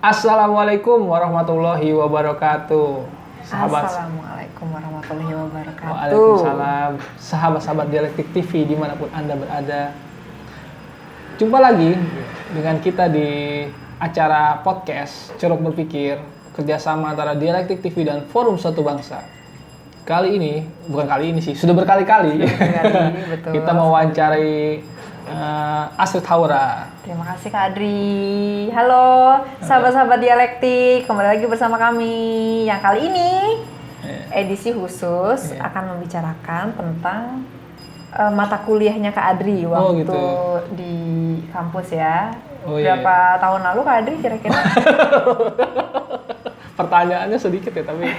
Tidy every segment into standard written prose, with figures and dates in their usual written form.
Assalamualaikum warahmatullahi wabarakatuh. Assalamualaikum warahmatullahi wabarakatuh. Waalaikumsalam. Sahabat-sahabat Dialektik TV dimanapun Anda berada. Jumpa lagi dengan kita di acara podcast Ceruk Berpikir, kerjasama antara Dialektik TV dan Forum Suatu Bangsa. Bukan kali ini sih, sudah berkali-kali. Betul. Kita mewawancari Astrid Haura. Terima kasih Kak Adri. Halo sahabat-sahabat Dialektik, kembali lagi bersama kami. Yang kali ini edisi khusus akan membicarakan tentang mata kuliahnya Kak Adri waktu di kampus ya. Berapa tahun lalu Kak Adri kira-kira? Pertanyaannya sedikit ya, tapi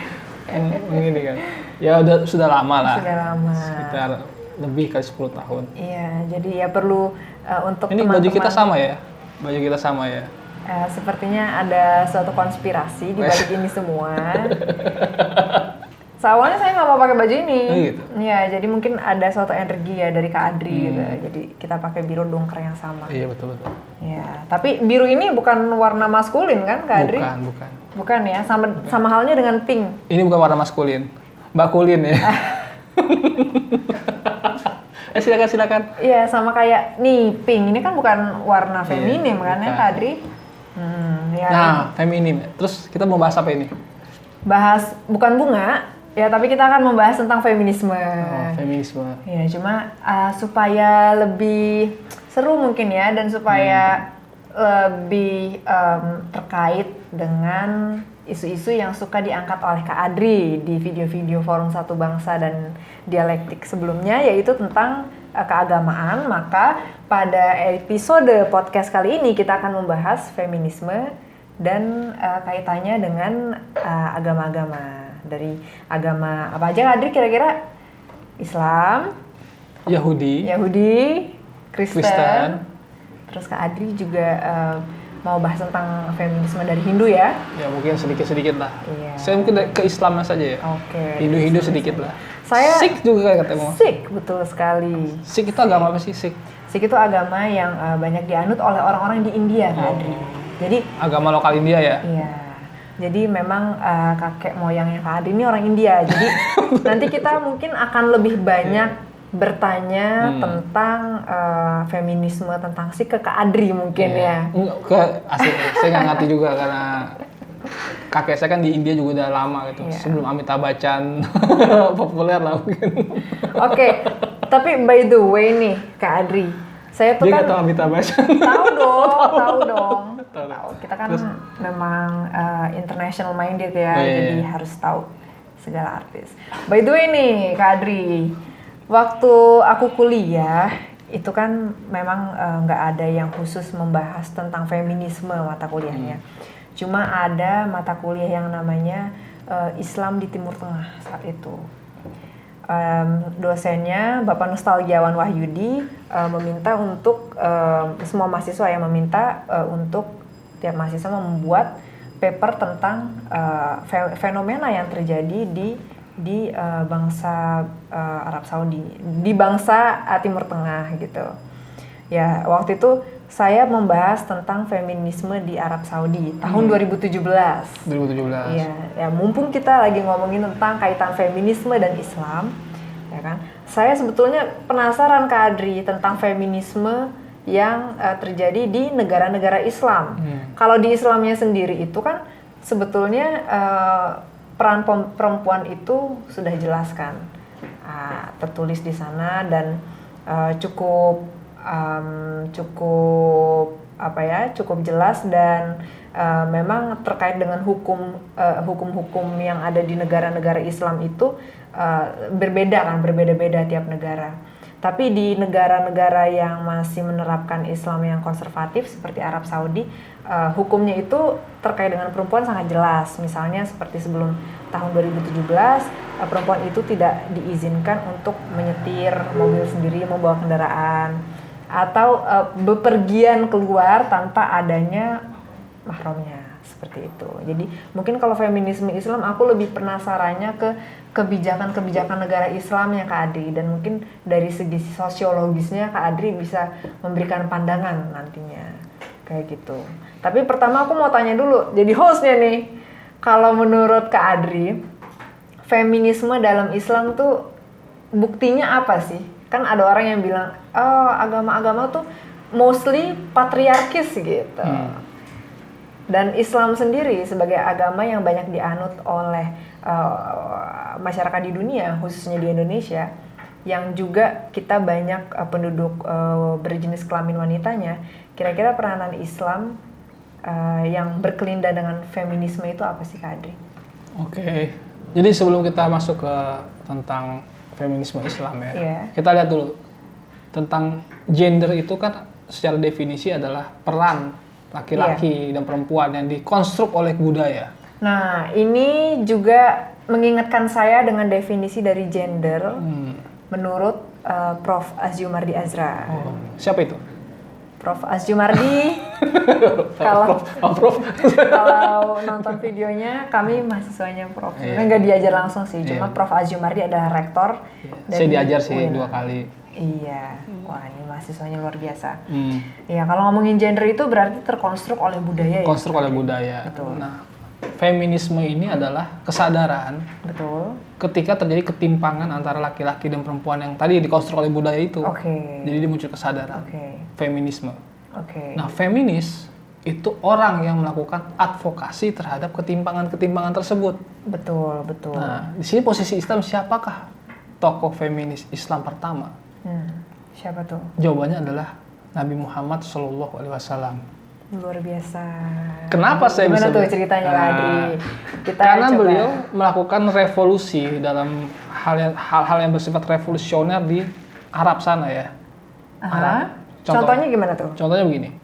ini kan. Ya sudah lama lah. Sudah lama. Sekitar lebih kali 10 tahun. Iya, jadi ya perlu untuk ini teman-teman. Baju kita sama ya? Sepertinya ada suatu konspirasi di balik ini semua. Awalnya saya nggak mau pakai baju ini. Gitu. Ya, jadi mungkin ada suatu energi ya dari Kak Adri gitu. Jadi kita pakai biru dongker yang sama. Iya, betul. Ya, tapi biru ini bukan warna maskulin kan Kak Adri? Bukan. Bukan ya, sama halnya dengan pink. Ini bukan warna maskulin. Mbak Kulin ya. Silakan. Iya, sama kayak nih pink. Ini kan bukan warna feminim kan ya Kak Adri? Ya. Nah, feminim. Terus kita mau bahas apa ini? Bahas bukan bunga. Ya, tapi kita akan membahas tentang feminisme. Feminisme. Ya, cuma supaya lebih seru mungkin ya, dan supaya lebih terkait dengan isu-isu yang suka diangkat oleh Kak Adri di video-video Forum Satu Bangsa dan Dialektik sebelumnya, yaitu tentang keagamaan. Maka pada episode podcast kali ini kita akan membahas feminisme dan kaitannya dengan agama-agama. Dari agama apa aja Kak Adri kira-kira? Islam, Yahudi, Kristen. Terus Kak Adri juga mau bahas tentang feminisme dari Hindu ya? Ya mungkin sedikit-sedikit lah. Iya. Saya mungkin ke Islamnya saja ya. Oke. Hindu sedikit lah. Saya Sikh juga kayak katanya. Sikh, betul sekali. Sikh itu agama apa sih? Sikh itu agama yang banyak dianut oleh orang-orang di India Kak Adri. Jadi agama lokal India ya? Iya. Jadi memang kakek moyangnya Kak Adri ini orang India. Jadi nanti kita mungkin akan lebih banyak bertanya tentang feminisme, tentang Sikh ke Kak Adri mungkin ya. Saya nggak ngerti juga karena kakek saya kan di India juga udah lama gitu. Sebelum Amitabh Bachchan populer lah mungkin. Oke, tapi by the way nih Kak Adri, saya tuh dia kan nggak tahu Amitabh Bachchan. Tahu dong. Kita kan memang international minded ya, jadi harus tahu segala artis. By the way nih Kak Adri, waktu aku kuliah itu kan memang nggak ada yang khusus membahas tentang feminisme mata kuliahnya. Cuma ada mata kuliah yang namanya Islam di Timur Tengah saat itu. Dosennya Bapak Nostalgiawan Wahyudi meminta untuk semua mahasiswa yang meminta untuk tiap mahasiswa membuat paper tentang fenomena yang terjadi di bangsa Arab Saudi, di bangsa Timur Tengah gitu. Ya, waktu itu saya membahas tentang feminisme di Arab Saudi tahun 2017. Iya, ya mumpung kita lagi ngomongin tentang kaitan feminisme dan Islam, ya kan? Saya sebetulnya penasaran Kak Adri tentang feminisme yang terjadi di negara-negara Islam. Kalau di Islamnya sendiri itu kan sebetulnya peran perempuan itu sudah jelaskan, tertulis di sana dan cukup jelas dan memang terkait dengan hukum-hukum yang ada di negara-negara Islam itu berbeda-beda tiap negara. Tapi di negara-negara yang masih menerapkan Islam yang konservatif seperti Arab Saudi, hukumnya itu terkait dengan perempuan sangat jelas. Misalnya seperti sebelum tahun 2017, perempuan itu tidak diizinkan untuk menyetir mobil sendiri, membawa kendaraan, atau bepergian keluar tanpa adanya mahramnya, seperti itu. Jadi mungkin kalau feminisme Islam aku lebih penasarannya ke kebijakan-kebijakan negara Islam ya Kak Adri, dan mungkin dari segi sosiologisnya Kak Adri bisa memberikan pandangan nantinya. kayak gitu. Tapi pertama aku mau tanya dulu, jadi hostnya nih, kalau menurut Kak Adri, feminisme dalam Islam tuh buktinya apa sih? Kan ada orang yang bilang, oh agama-agama tuh mostly patriarkis gitu. Dan Islam sendiri sebagai agama yang banyak dianut oleh masyarakat di dunia, khususnya di Indonesia, yang juga kita banyak penduduk berjenis kelamin wanitanya, kira-kira peranan Islam yang berkelindan dengan feminisme itu apa sih Kak Adri? Oke, jadi sebelum kita masuk ke tentang feminisme Islam ya, kita lihat dulu tentang gender itu kan secara definisi adalah peran laki-laki dan perempuan yang dikonstruk oleh budaya. Nah, ini juga mengingatkan saya dengan definisi dari gender menurut Prof. Azjumardi Azra. Oh, siapa itu? Prof. Azjumardi. Kalau nonton videonya, kami mahasiswanya Prof. Nggak diajar langsung sih, cuma Prof. Azjumardi adalah rektor. Saya diajar sih 2 kali. Iya, wah ini mahasiswanya luar biasa. Iya, kalau ngomongin gender itu berarti terkonstruk oleh budaya ya? Konstruk oleh budaya. Betul. Nah, feminisme ini adalah kesadaran ketika terjadi ketimpangan antara laki-laki dan perempuan yang tadi dikonstruk oleh budaya itu. Jadi dia muncul kesadaran. Feminisme. Nah, feminis itu orang yang melakukan advokasi terhadap ketimpangan-ketimpangan tersebut. Betul. Nah, di sini posisi Islam siapakah tokoh feminis Islam pertama? Siapa tuh? Jawabannya adalah Nabi Muhammad SAW. Luar biasa. Kenapa saya bisa? Gimana tuh ceritanya Adri? Karena beliau melakukan revolusi dalam hal-hal yang bersifat revolusioner di Arab sana ya. Arab. Contohnya gimana tuh? Contohnya begini.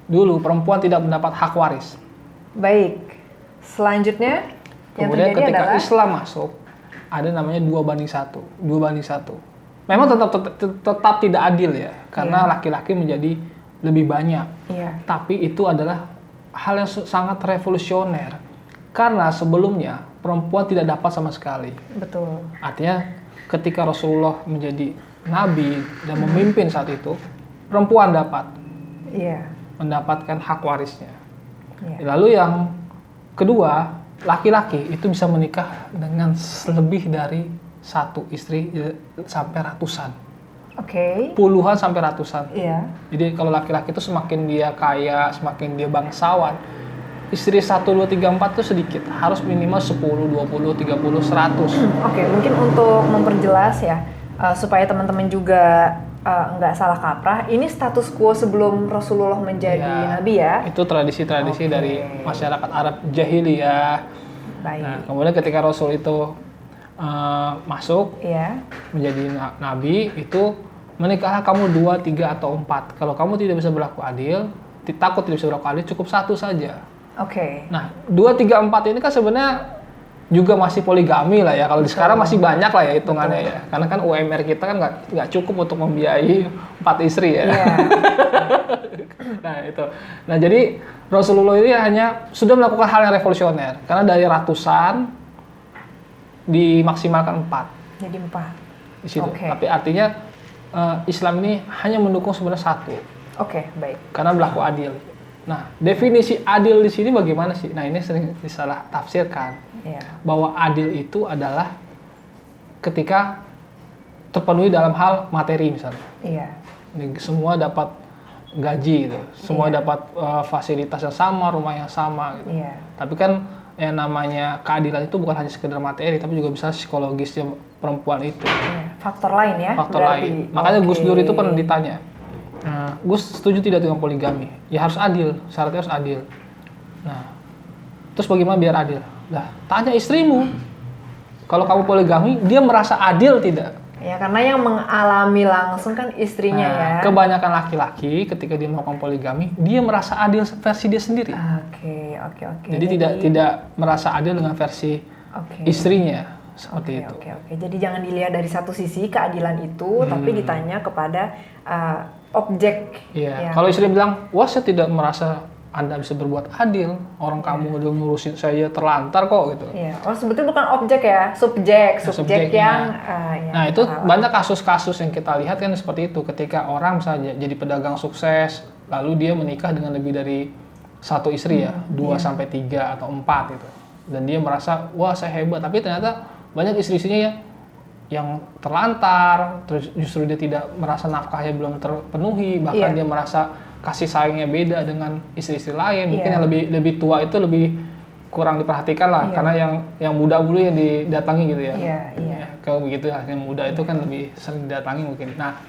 Dulu perempuan tidak mendapat hak waris. Baik. Selanjutnya kemudian yang ketika adalah Islam masuk, ada namanya 2:1. Memang tetap tidak adil ya, karena laki-laki menjadi lebih banyak. Tapi itu adalah hal yang sangat revolusioner. Karena sebelumnya perempuan tidak dapat sama sekali. Betul. Artinya ketika Rasulullah menjadi nabi dan memimpin saat itu, perempuan dapat mendapatkan hak warisnya. Lalu yang kedua, laki-laki itu bisa menikah dengan lebih dari 1 istri sampai ratusan. Puluhan sampai ratusan. Jadi kalau laki-laki itu semakin dia kaya, semakin dia bangsawan, istri 1, 2, 3, 4 itu sedikit. Harus minimal 10, 20, 30, 100. Mungkin untuk memperjelas ya, supaya teman-teman juga nggak salah kaprah, ini status quo sebelum Rasulullah menjadi nabi ya? Itu tradisi-tradisi dari masyarakat Arab jahiliyah. Nah, kemudian ketika Rasul itu masuk menjadi nabi, itu menikahlah kamu 2, 3, atau 4. Kalau kamu tidak bisa berlaku adil, takut tidak bisa berlaku adil, cukup 1 saja. Nah, 2, 3, 4 ini kan sebenarnya juga masih poligami lah ya. Kalau di sekarang masih banyak lah ya hitungannya ya. Karena kan UMR kita kan nggak cukup untuk membiayai 4 istri ya. Nah itu. Nah jadi Rasulullah ini hanya sudah melakukan hal yang revolusioner. Karena dari ratusan dimaksimalkan 4. Jadi 4. Di situ. Tapi artinya Islam ini hanya mendukung sebenarnya 1. Baik. Karena berlaku adil. Nah, definisi adil di sini bagaimana sih? Nah, ini sering disalah tafsirkan. Bahwa adil itu adalah ketika terpenuhi dalam hal materi misalnya. Semua dapat gaji gitu. Semua dapat fasilitas yang sama, rumah yang sama gitu. Tapi kan yang namanya keadilan itu bukan hanya sekedar materi, tapi juga bisa psikologisnya perempuan itu. Faktor lain ya? Faktor lain. Makanya Gus Dur itu pernah ditanya, Gus setuju tidak dengan poligami? Ya harus adil, syaratnya harus adil. Nah, terus bagaimana biar adil? Nah, tanya istrimu. Kalau kamu poligami, dia merasa adil tidak? Ya, karena yang mengalami langsung kan istrinya ya. Kebanyakan laki-laki ketika dia melakukan poligami, dia merasa adil versi dia sendiri. Jadi tidak merasa adil dengan versi istrinya. Seperti itu. Jadi jangan dilihat dari satu sisi keadilan itu, tapi ditanya kepada objek. Kalau istri bilang, wah saya tidak merasa Anda bisa berbuat adil, orang kamu udah ngurusin saya terlantar kok gitu. Sebetulnya bukan objek ya, subjek yang. Nah itu banyak kasus-kasus yang kita lihat kan seperti itu, ketika orang misalnya jadi pedagang sukses, lalu dia menikah dengan lebih dari satu istri ya, 2 iya. sampai 3 atau 4 gitu. Dan dia merasa, wah saya hebat, tapi ternyata banyak istri-istrinya yang terlantar, terus justru dia tidak merasa nafkahnya belum terpenuhi, bahkan Iya. dia merasa kasih sayangnya beda dengan istri-istri lain. Mungkin Iya. yang lebih tua itu lebih kurang diperhatikan lah, Iya. karena yang muda dulu yang didatangi gitu ya. Iya, iya. Ya, kalau begitu ya, yang muda itu kan lebih sering didatangi mungkin. Nah,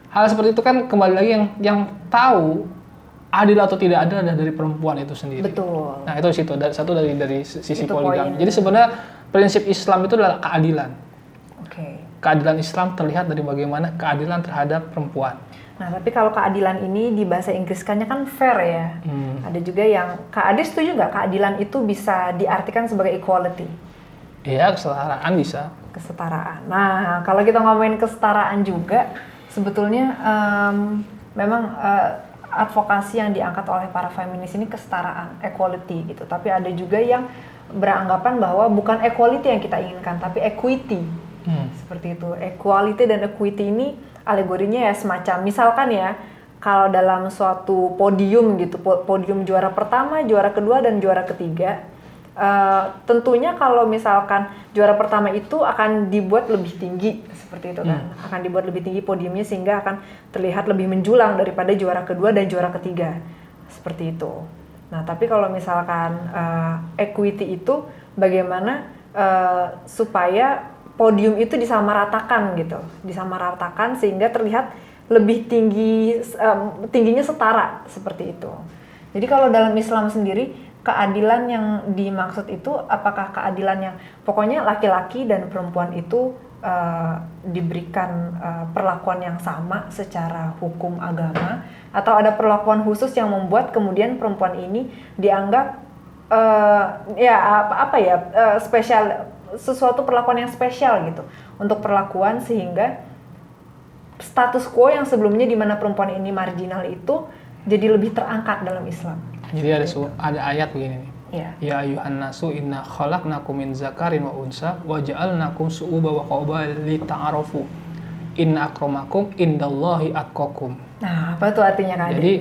hal seperti itu kan kembali lagi yang tahu adil atau tidak adil adalah dari perempuan itu sendiri. Betul. Nah, itu situ satu dari sisi Itu poligami. poin. Jadi sebenarnya prinsip Islam itu adalah keadilan. Oke. Keadilan Islam terlihat dari bagaimana keadilan terhadap perempuan. Nah, tapi kalau keadilan ini di bahasa Inggriskannya kan fair ya. Ada juga yang, Kak Adi setuju nggak keadilan itu bisa diartikan sebagai equality? Iya, kesetaraan bisa. Kesetaraan. Nah, kalau kita ngomongin kesetaraan juga, sebetulnya memang advokasi yang diangkat oleh para feminis ini kesetaraan, equality gitu. Tapi ada juga yang beranggapan bahwa bukan equality yang kita inginkan, tapi equity. Seperti itu. Equality dan equity ini alegorinya ya semacam, misalkan ya, kalau dalam suatu podium gitu, podium juara pertama, juara kedua, dan juara ketiga, tentunya kalau misalkan juara pertama itu akan dibuat lebih tinggi, seperti itu kan, akan dibuat lebih tinggi podiumnya sehingga akan terlihat lebih menjulang daripada juara kedua dan juara ketiga, seperti itu. Nah, tapi kalau misalkan equity itu bagaimana supaya podium itu disamaratakan gitu, disamaratakan sehingga terlihat lebih tinggi, tingginya setara, seperti itu. Jadi kalau dalam Islam sendiri, keadilan yang dimaksud itu apakah keadilan yang pokoknya laki-laki dan perempuan itu diberikan perlakuan yang sama secara hukum agama, atau ada perlakuan khusus yang membuat kemudian perempuan ini dianggap spesial, sesuatu perlakuan yang spesial gitu untuk perlakuan, sehingga status quo yang sebelumnya di mana perempuan ini marginal itu jadi lebih terangkat dalam Islam. Jadi ada ayat begini nih. Iya. Ya ayyuhan nasu inna khalaqnakum min zakarin wa unsa wa ja'alnakum syu'uban wa qabaila lita'arafu. Inna akramakum indallahi atqakum. Nah, apa itu artinya Kak Adi? Jadi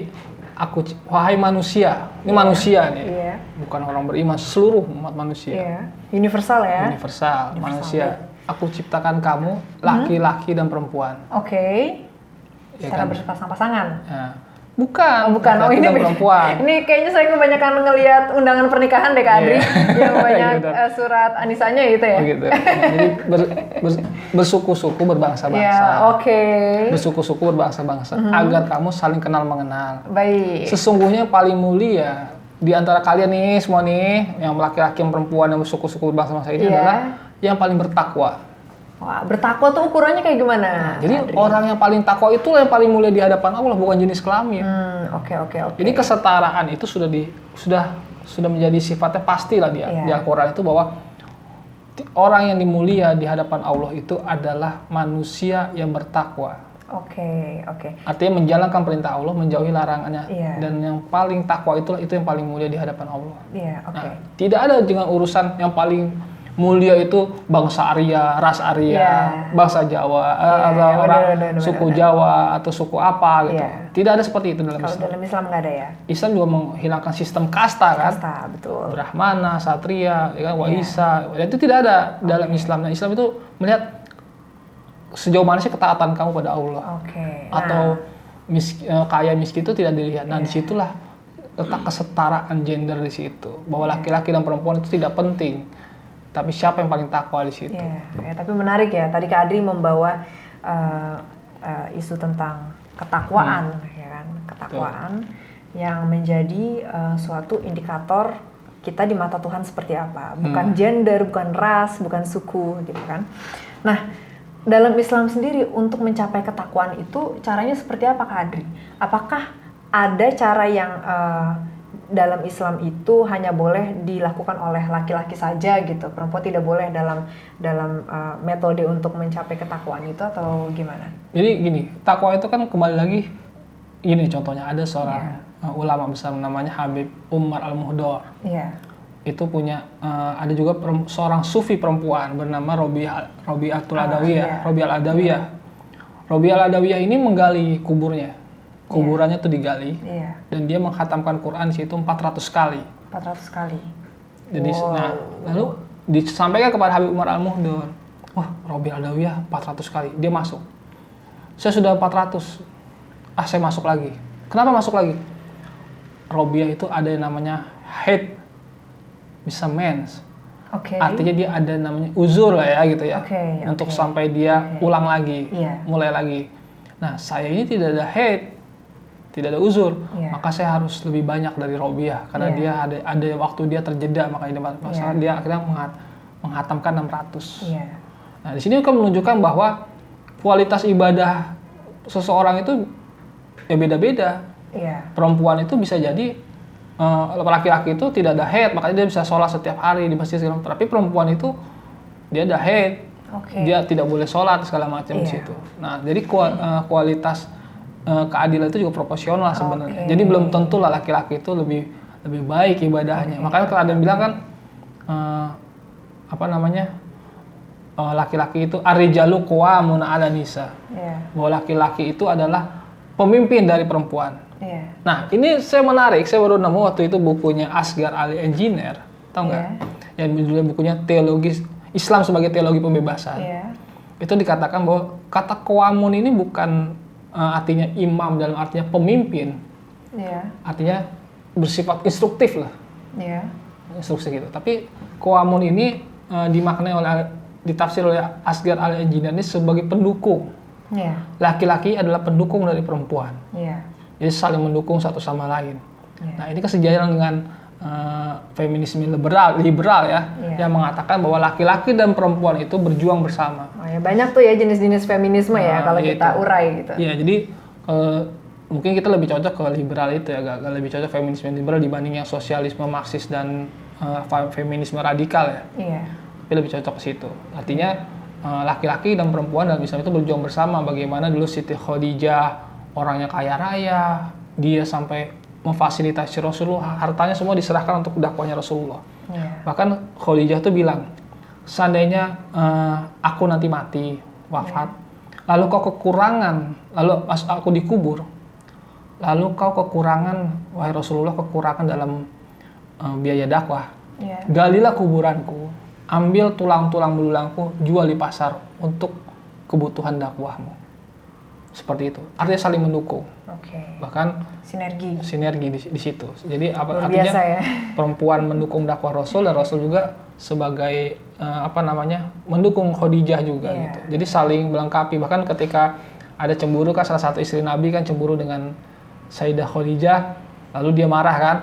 wahai manusia, ini manusia nih. Iya. Bukan orang beriman, seluruh umat manusia. Iya. Universal ya. Universal, manusia. Aku ciptakan kamu laki-laki dan perempuan. Oke. Ya Secara kan? berpasang-pasangan. Nah, bukan. Bukan. Oh, laki ini dan perempuan. Ini kayaknya saya kebanyakan ngelihat undangan pernikahan deh Kak Adri, yang banyak Gitu. Surat anisanya gitu ya. Oh gitu. Jadi bersuku-suku berbangsa-bangsa. Ya, oke. Bersuku-suku berbangsa-bangsa agar kamu saling kenal mengenal. Baik. Sesungguhnya yang paling mulia di antara kalian nih semua nih, yang laki-laki yang perempuan yang bersuku-suku berbangsa-bangsa ini Iya. adalah yang paling bertakwa. Wah, bertakwa tuh ukurannya kayak gimana? Jadi Adri? orang yang paling takwa itulah yang paling mulia di hadapan Allah, bukan jenis kelamin. Oke. Jadi kesetaraan itu sudah menjadi sifatnya pastilah di Iya. Al-Qur'an itu, bahwa orang yang dimulia di hadapan Allah itu adalah manusia yang bertakwa. Oke. Artinya menjalankan perintah Allah, menjauhi larangannya. Iya. Dan yang paling takwa itu yang paling mulia di hadapan Allah. Iya, oke. Nah, tidak ada dengan urusan yang paling mulia itu bangsa Arya, ras Arya, Iya. bangsa Jawa, atau Iya, orang benar, suku benar. Jawa atau suku apa gitu. Iya. Tidak ada seperti itu dalam Kalau Islam. dalam Islam nggak ada ya? Islam juga menghilangkan sistem kasta kan. Kasta, betul. Brahmana, Satria, ya kan, Iya. Waisa. Itu tidak ada dalam Islam. Nah, Islam itu melihat sejauh mana sih ketaatan kamu pada Allah. Oke. Atau kaya miskin itu tidak dilihat. Nah, Iya. disitulah letak kesetaraan gender di situ. Bahwa laki-laki dan perempuan itu tidak penting. Tapi siapa yang paling takwa di situ? Iya, ya, tapi menarik ya. Tadi Kak Adri membawa isu tentang ketakwaan, ya kan? Ketakwaan yang menjadi suatu indikator kita di mata Tuhan seperti apa. Bukan gender, bukan ras, bukan suku, gitu kan? Nah, dalam Islam sendiri untuk mencapai ketakwaan itu caranya seperti apa Kak Adri? Apakah ada cara yang dalam Islam itu hanya boleh dilakukan oleh laki-laki saja gitu, perempuan tidak boleh dalam metode untuk mencapai ketakwaan itu, atau gimana? Jadi gini, takwa itu kan kembali lagi, ini contohnya ada seorang ulama besar namanya Habib Umar Al-Muhdor. Iya. Itu punya ada juga seorang sufi perempuan bernama Robi'atul Adawiyah. iya. Robi'ah Al-Adawiyah ini menggali kuburnya. kuburannya tuh digali Iya. dan dia menghatamkan Quran di situ 400 kali. 400 kali. Jadi Wow. nah, lalu disampaikan kepada Habib Umar Al-Muhdor, wah Robi Adawiyah 400 kali, dia masuk. Saya sudah 400, saya masuk lagi. Kenapa masuk lagi? Robiah itu ada yang namanya head, bisa mens. Oke. Artinya dia ada namanya uzur lah ya gitu ya. Untuk sampai dia ulang lagi, mulai lagi. Nah saya ini tidak ada head, tidak ada uzur, maka saya harus lebih banyak dari Robiah karena dia ada waktu dia terjeda, makanya dia akhirnya menghatamkan 600. Nah di sini kan menunjukkan bahwa kualitas ibadah seseorang itu ya beda-beda. Perempuan itu bisa jadi laki-laki itu tidak ada head, makanya dia bisa sholat setiap hari di masjid segala macam. Tapi perempuan itu dia ada head, dia tidak boleh sholat segala macam di situ. Nah jadi kualitas keadilan itu juga proporsional sebenarnya. Jadi belum tentu lah laki-laki itu lebih baik ibadahnya. Makanya kalau ada yang bilang kan laki-laki itu ar-rijalu qawwamun 'ala nisa. Bahwa laki-laki itu adalah pemimpin dari perempuan. Nah ini saya baru nemu waktu itu bukunya Asghar Ali Engineer, tahu nggak? Yang judulnya bukunya Teologi Islam sebagai Teologi Pembebasan. Itu dikatakan bahwa kata qawamun ini bukan artinya imam dalam artinya pemimpin, artinya bersifat instruktif lah, instruksi gitu. Tapi qawamun ini dimaknai ditafsir oleh Asghar Ali Engineer ini sebagai pendukung. Laki-laki adalah pendukung dari perempuan. Jadi saling mendukung satu sama lain. Nah ini kesejajaran dengan feminisme liberal ya, yang mengatakan bahwa laki-laki dan perempuan itu berjuang bersama. Banyak tuh ya jenis-jenis feminisme ya kalau kita urai gitu. Iya, jadi mungkin kita lebih cocok ke liberal itu ya, agak lebih cocok feminisme liberal dibanding yang sosialisme Marxis dan feminisme radikal ya. Tapi lebih cocok ke situ. Artinya laki-laki dan perempuan dalam Islam itu berjuang bersama. Bagaimana dulu Siti Khadijah orangnya kaya raya, dia sampai memfasilitasi Rasulullah, hartanya semua diserahkan untuk dakwahnya Rasulullah. Bahkan Khadijah tuh bilang, seandainya aku nanti mati, wafat, lalu kau kekurangan, lalu pas aku dikubur, lalu kau kekurangan, wahai Rasulullah, kekurangan dalam biaya dakwah, galilah kuburanku, ambil tulang-tulang belulangku, jual di pasar untuk kebutuhan dakwahmu. Seperti itu, artinya saling mendukung. Bahkan sinergi di situ. Jadi artinya ya? Perempuan mendukung dakwah Rasul dan Rasul juga sebagai mendukung Khadijah juga gitu. Jadi saling melengkapi. Bahkan ketika ada cemburu kan, salah satu istri Nabi kan cemburu dengan Sayyidah Khadijah, lalu dia marah kan?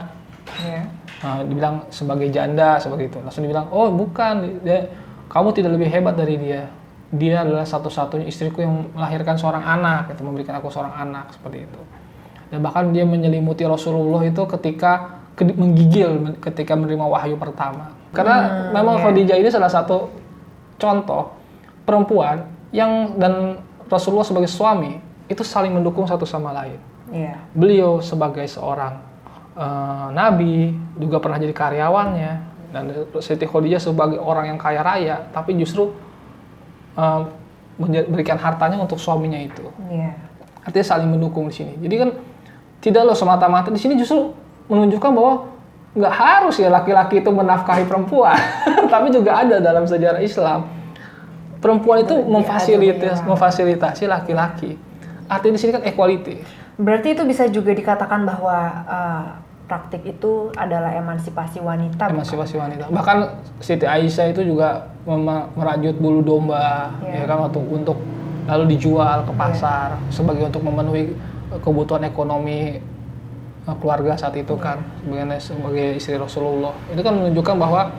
Dibilang sebagai janda seperti itu. Langsung dibilang, oh bukan, kamu tidak lebih hebat dari dia. Dia adalah satu-satunya istriku yang melahirkan seorang anak, gitu, memberikan aku seorang anak, seperti itu. Dan bahkan dia menyelimuti Rasulullah itu ketika menggigil ketika menerima wahyu pertama. Karena memang Khadijah ini salah satu contoh perempuan yang dan Rasulullah sebagai suami itu saling mendukung satu sama lain. Beliau sebagai seorang nabi juga pernah jadi karyawannya, dan Siti Khadijah sebagai orang yang kaya raya, tapi justru memberikan hartanya untuk suaminya itu. Artinya saling mendukung di sini. Jadi kan tidak loh semata-mata di sini justru menunjukkan bahwa nggak harus ya laki-laki itu menafkahi perempuan, tapi juga ada dalam sejarah Islam perempuan itu memfasilitasi laki-laki. Artinya di sini kan equality. Berarti itu bisa juga dikatakan bahwa praktik itu adalah emansipasi wanita. Wanita. Bahkan Siti Aisyah itu juga merajut bulu domba, ya kan, untuk lalu dijual ke pasar sebagai untuk memenuhi kebutuhan ekonomi keluarga saat itu kan, sebagai istri Rasulullah. Itu kan menunjukkan bahwa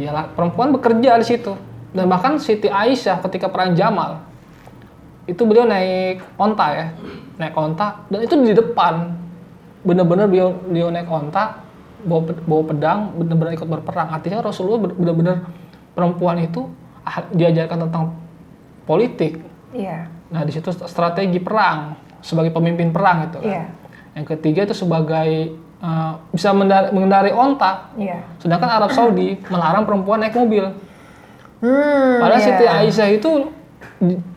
ya perempuan bekerja di situ. Dan bahkan Siti Aisyah ketika perang Jamal itu beliau naik onta dan itu di depan. Benar-benar beliau naik onta, bawa pedang, benar-benar ikut berperang. Artinya Rasulullah benar-benar perempuan itu diajarkan tentang politik. Nah di situ strategi perang sebagai pemimpin perang itu kan. Yang ketiga itu sebagai bisa mengendarai onta. Sedangkan Arab Saudi melarang perempuan naik mobil. Padahal Siti Aisyah itu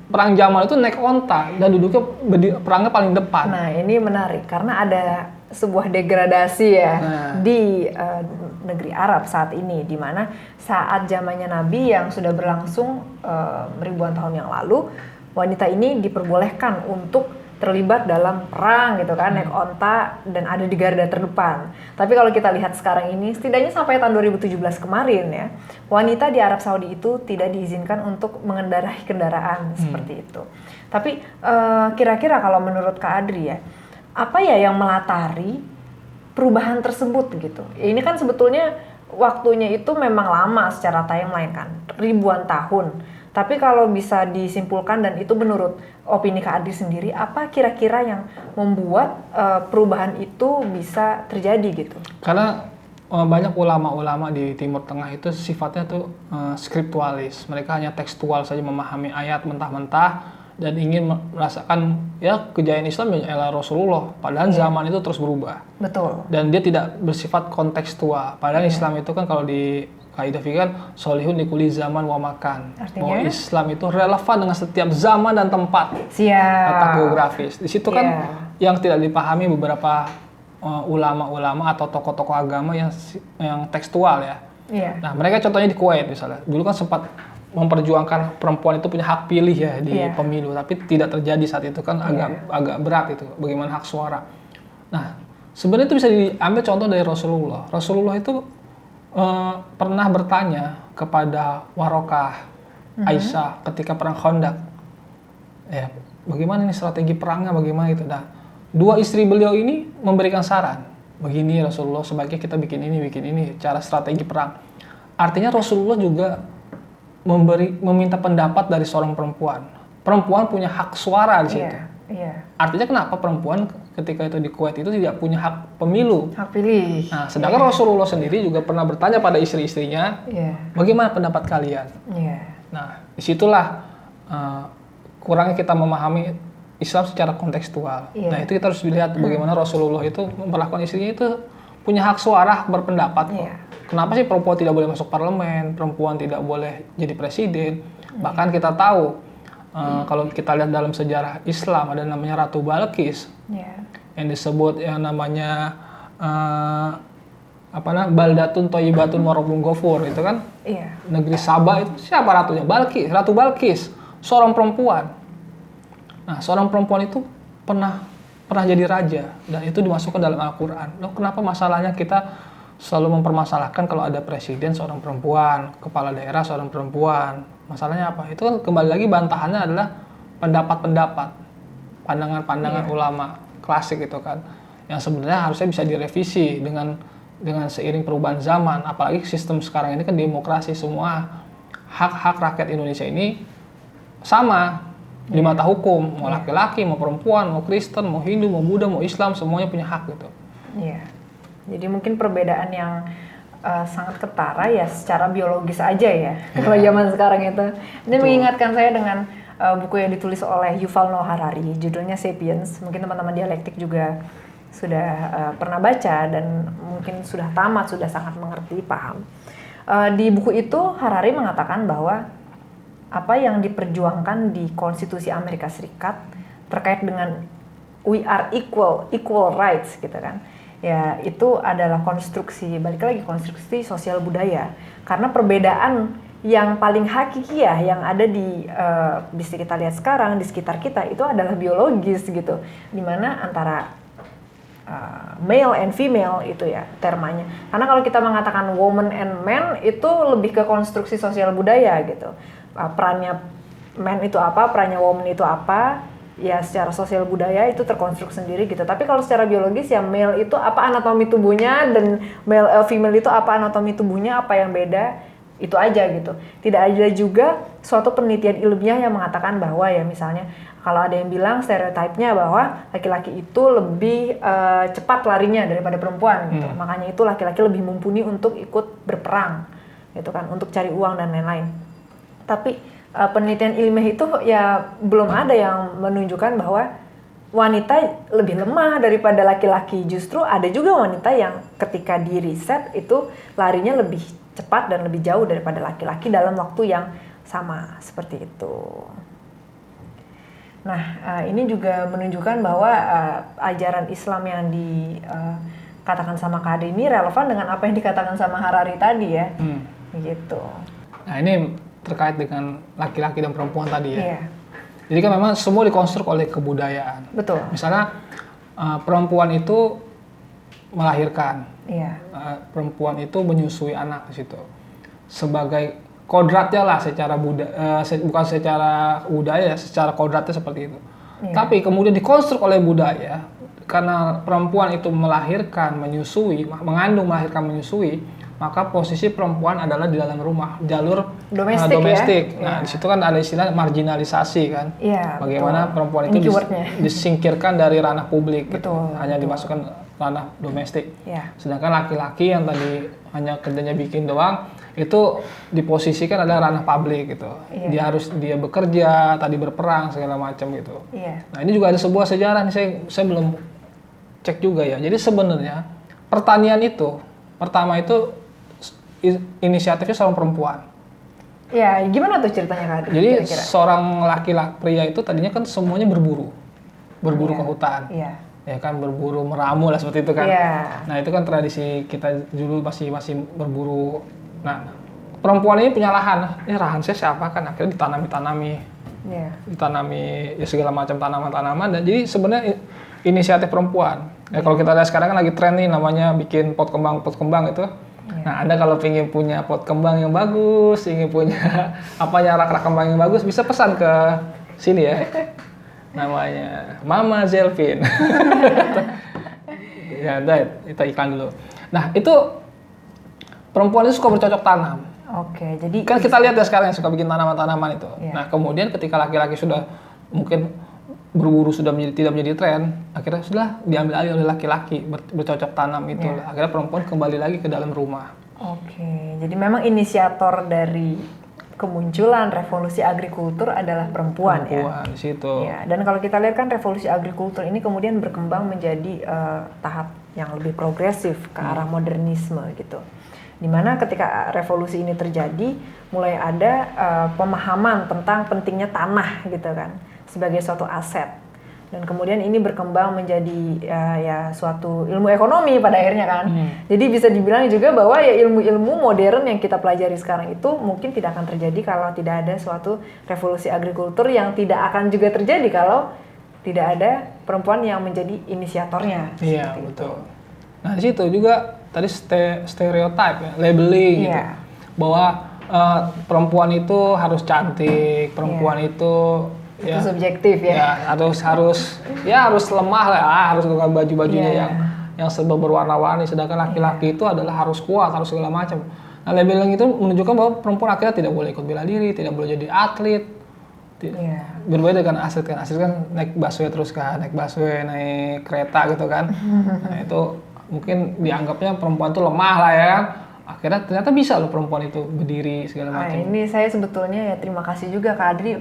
perang Jamal itu naik onta dan duduknya perangnya paling depan. Nah, ini menarik karena ada sebuah degradasi ya di negeri Arab saat ini, di mana saat zamannya Nabi yang sudah berlangsung ribuan tahun yang lalu, wanita ini diperbolehkan untuk terlibat dalam perang gitu kan, naik onta dan ada di garda terdepan. Tapi kalau kita lihat sekarang ini, setidaknya sampai tahun 2017 kemarin ya, wanita di Arab Saudi itu tidak diizinkan untuk mengendarai kendaraan seperti itu. Tapi kira-kira kalau menurut Kak Adri ya, apa ya yang melatari perubahan tersebut gitu? Ini kan sebetulnya waktunya itu memang lama secara timeline kan, ribuan tahun. Tapi kalau bisa disimpulkan dan itu menurut opini Kak Adri sendiri, apa kira-kira yang membuat perubahan itu bisa terjadi gitu? Karena banyak ulama-ulama di Timur Tengah itu sifatnya tuh skriptualis. Mereka hanya tekstual saja, memahami ayat mentah-mentah dan ingin merasakan ya kejayaan Islam ya era Rasulullah. Padahal zaman itu terus berubah. Betul. Dan dia tidak bersifat kontekstual. Padahal Islam itu kan kalau di kaidah fikih kan solihun likuli zaman wa makan. Bahwa Islam itu relevan dengan setiap zaman dan tempat. Letak geografis. Di situ kan yang tidak dipahami beberapa ulama-ulama atau tokoh-tokoh agama yang tekstual ya. Nah, mereka contohnya di Kuwait misalnya. Dulu kan sempat memperjuangkan perempuan itu punya hak pilih ya di pemilu, tapi tidak terjadi saat itu kan agak berat itu bagaimana hak suara. Nah, sebenarnya itu bisa diambil contoh dari Rasulullah. Rasulullah itu pernah bertanya kepada Warokah Aisyah ketika perang Khandaq, ya bagaimana ini strategi perangnya, bagaimana itu. Nah, dua istri beliau ini memberikan saran, begini Rasulullah sebaiknya kita bikin ini cara strategi perang. Artinya Rasulullah juga meminta pendapat dari seorang perempuan. Perempuan punya hak suara di situ. Artinya kenapa perempuan ketika itu di Kuwait itu tidak punya hak pemilu, hak pilih. Nah, sedangkan Rasulullah sendiri juga pernah bertanya pada istri-istrinya, bagaimana pendapat kalian? Nah, disitulah kurangnya kita memahami Islam secara kontekstual. Nah, itu kita harus lihat bagaimana Rasulullah itu memperlakukan istrinya itu punya hak suara, hak berpendapat kok. Kenapa sih perempuan tidak boleh masuk parlemen, perempuan tidak boleh jadi presiden? Bahkan kita tahu kalau kita lihat dalam sejarah Islam ada namanya Ratu Balqis yang disebut yang namanya Baldatun Thayyibatun wa Rabbun Ghafur itu kan negeri Saba itu siapa ratunya? Ratu Balqis, seorang perempuan. Nah, seorang perempuan itu pernah jadi raja dan itu dimasukkan dalam Al-Quran. Loh, kenapa masalahnya kita selalu mempermasalahkan kalau ada presiden seorang perempuan, kepala daerah seorang perempuan? Masalahnya apa? Itu kan kembali lagi bantahannya adalah pendapat-pendapat, pandangan-pandangan ulama klasik itu kan, yang sebenarnya harusnya bisa direvisi dengan seiring perubahan zaman. Apalagi sistem sekarang ini kan demokrasi, semua hak-hak rakyat Indonesia ini sama di mata hukum, mau laki-laki, mau perempuan, mau Kristen, mau Hindu, mau Buddha, mau Islam, semuanya punya hak gitu. Jadi mungkin perbedaan yang sangat ketara ya secara biologis aja ya. Kalau zaman sekarang itu. Ini mengingatkan saya dengan buku yang ditulis oleh Yuval Noah Harari, judulnya Sapiens. Mungkin teman-teman dialektik juga sudah pernah baca dan mungkin sudah tamat, sudah sangat mengerti, paham. Di buku itu Harari mengatakan bahwa apa yang diperjuangkan di Konstitusi Amerika Serikat terkait dengan we are equal rights gitu kan. Ya, itu adalah konstruksi, balik lagi konstruksi sosial budaya. Karena perbedaan yang paling hakikiah yang ada bisa kita lihat sekarang di sekitar kita itu adalah biologis gitu. Dimana antara male and female itu ya termanya. Karena kalau kita mengatakan woman and man itu lebih ke konstruksi sosial budaya gitu. Perannya man itu apa, perannya woman itu apa, ya secara sosial budaya itu terkonstruk sendiri gitu. Tapi kalau secara biologis ya male itu apa anatomi tubuhnya dan female itu apa anatomi tubuhnya, apa yang beda, itu aja gitu. Tidak ada juga suatu penelitian ilmiah yang mengatakan bahwa ya misalnya kalau ada yang bilang stereotipnya bahwa laki-laki itu lebih cepat larinya daripada perempuan gitu. Makanya itu laki-laki lebih mumpuni untuk ikut berperang gitu kan, untuk cari uang dan lain-lain. Tapi penelitian ilmiah itu ya belum ada yang menunjukkan bahwa wanita lebih lemah daripada laki-laki. Justru ada juga wanita yang ketika di riset itu larinya lebih cepat dan lebih jauh daripada laki-laki dalam waktu yang sama, seperti itu. Nah, ini juga menunjukkan bahwa ajaran Islam yang dikatakan sama Kak Adri ini relevan dengan apa yang dikatakan sama Harari tadi ya. Gitu. Nah, ini terkait dengan laki-laki dan perempuan tadi ya. Iya. Jadi kan memang semua dikonstruk oleh kebudayaan. Betul. Misalnya perempuan itu melahirkan, Iya. perempuan itu menyusui anak di situ. Sebagai kodratnya lah secara bukan secara budaya, secara kodratnya seperti itu. Iya. Tapi kemudian dikonstruk oleh budaya karena perempuan itu melahirkan, menyusui, mengandung, melahirkan, menyusui, maka posisi perempuan adalah di dalam rumah, jalur domestik. Ya? Nah, di situ kan ada istilah marginalisasi kan. Iya. Bagaimana betul. perempuan Ini itu keywordnya. disingkirkan dari ranah publik, gitu. Betul, Hanya betul. dimasukkan ranah domestik. Iya. Sedangkan laki-laki yang tadi hanya kerjanya bikin doang, itu diposisikan adalah ranah publik gitu. Iya. Dia bekerja, tadi berperang segala macam gitu. Iya. Nah, ini juga ada sebuah sejarah nih, saya belum cek juga ya. Jadi sebenarnya pertanian itu pertama itu inisiatifnya seorang perempuan. Ya, gimana tuh ceritanya Kak Adri? Jadi Kira-kira? seorang laki-laki pria itu tadinya kan semuanya berburu Iya. ke hutan. Iya. Ya kan, berburu meramu lah seperti itu kan. Iya. Nah, itu kan tradisi kita dulu masih berburu. Nah, perempuan ini punya lahan. Ini lahan saya siapa kan? Akhirnya ditanami Iya. ya segala macam tanaman-tanaman. Dan jadi sebenarnya inisiatif perempuan. Ya kalau kita lihat sekarang kan lagi tren nih namanya bikin pot kembang itu. Iya. Nah, Anda kalau ingin punya pot kembang yang bagus, ingin punya rak-rak kembang yang bagus, bisa pesan ke sini ya. Namanya Mama Zelvin. Ya, kita iklan dulu. Nah, itu perempuan itu suka bercocok tanam. Oke, jadi Kan kita lihat ya sekarang yang suka bikin tanaman-tanaman itu. Iya. Nah, kemudian ketika laki-laki sudah mungkin berburu tidak menjadi tren, akhirnya sudah diambil alih oleh laki-laki bercocok tanam itu. Iya. Akhirnya perempuan kembali lagi ke dalam rumah. Oke, jadi memang inisiator dari kemunculan revolusi agrikultur adalah perempuan ya. Di situ. Ya, dan kalau kita lihat kan revolusi agrikultur ini kemudian berkembang menjadi tahap yang lebih progresif ke arah modernisme gitu. Dimana ketika revolusi ini terjadi, mulai ada pemahaman tentang pentingnya tanah gitu kan, sebagai suatu aset. Dan kemudian ini berkembang menjadi ya suatu ilmu ekonomi pada akhirnya kan. Jadi bisa dibilang juga bahwa ya ilmu-ilmu modern yang kita pelajari sekarang itu mungkin tidak akan terjadi kalau tidak ada suatu revolusi agrikultur yang tidak akan juga terjadi kalau tidak ada perempuan yang menjadi inisiatornya. Iya, betul. Nah, di situ juga tadi stereotype ya, labeling gitu. Iya. Bahwa perempuan itu harus cantik, perempuan itu Itu subjektif ya. harus lemah lah, harus dengan baju-bajunya Iya. yang serba berwarna-warni, sedangkan laki-laki itu adalah harus kuat, harus segala macam. Nah, labeling itu menunjukkan bahwa perempuan akhirnya tidak boleh ikut bela diri, tidak boleh jadi atlet. Iya. Berbeda dengan atlet kan naik busway terus kan, naik kereta gitu kan. Nah, itu mungkin dianggapnya perempuan itu lemah lah ya kan. Akhirnya ternyata bisa loh perempuan itu berdiri segala macam. Nah, ini saya sebetulnya ya terima kasih juga Kak Adri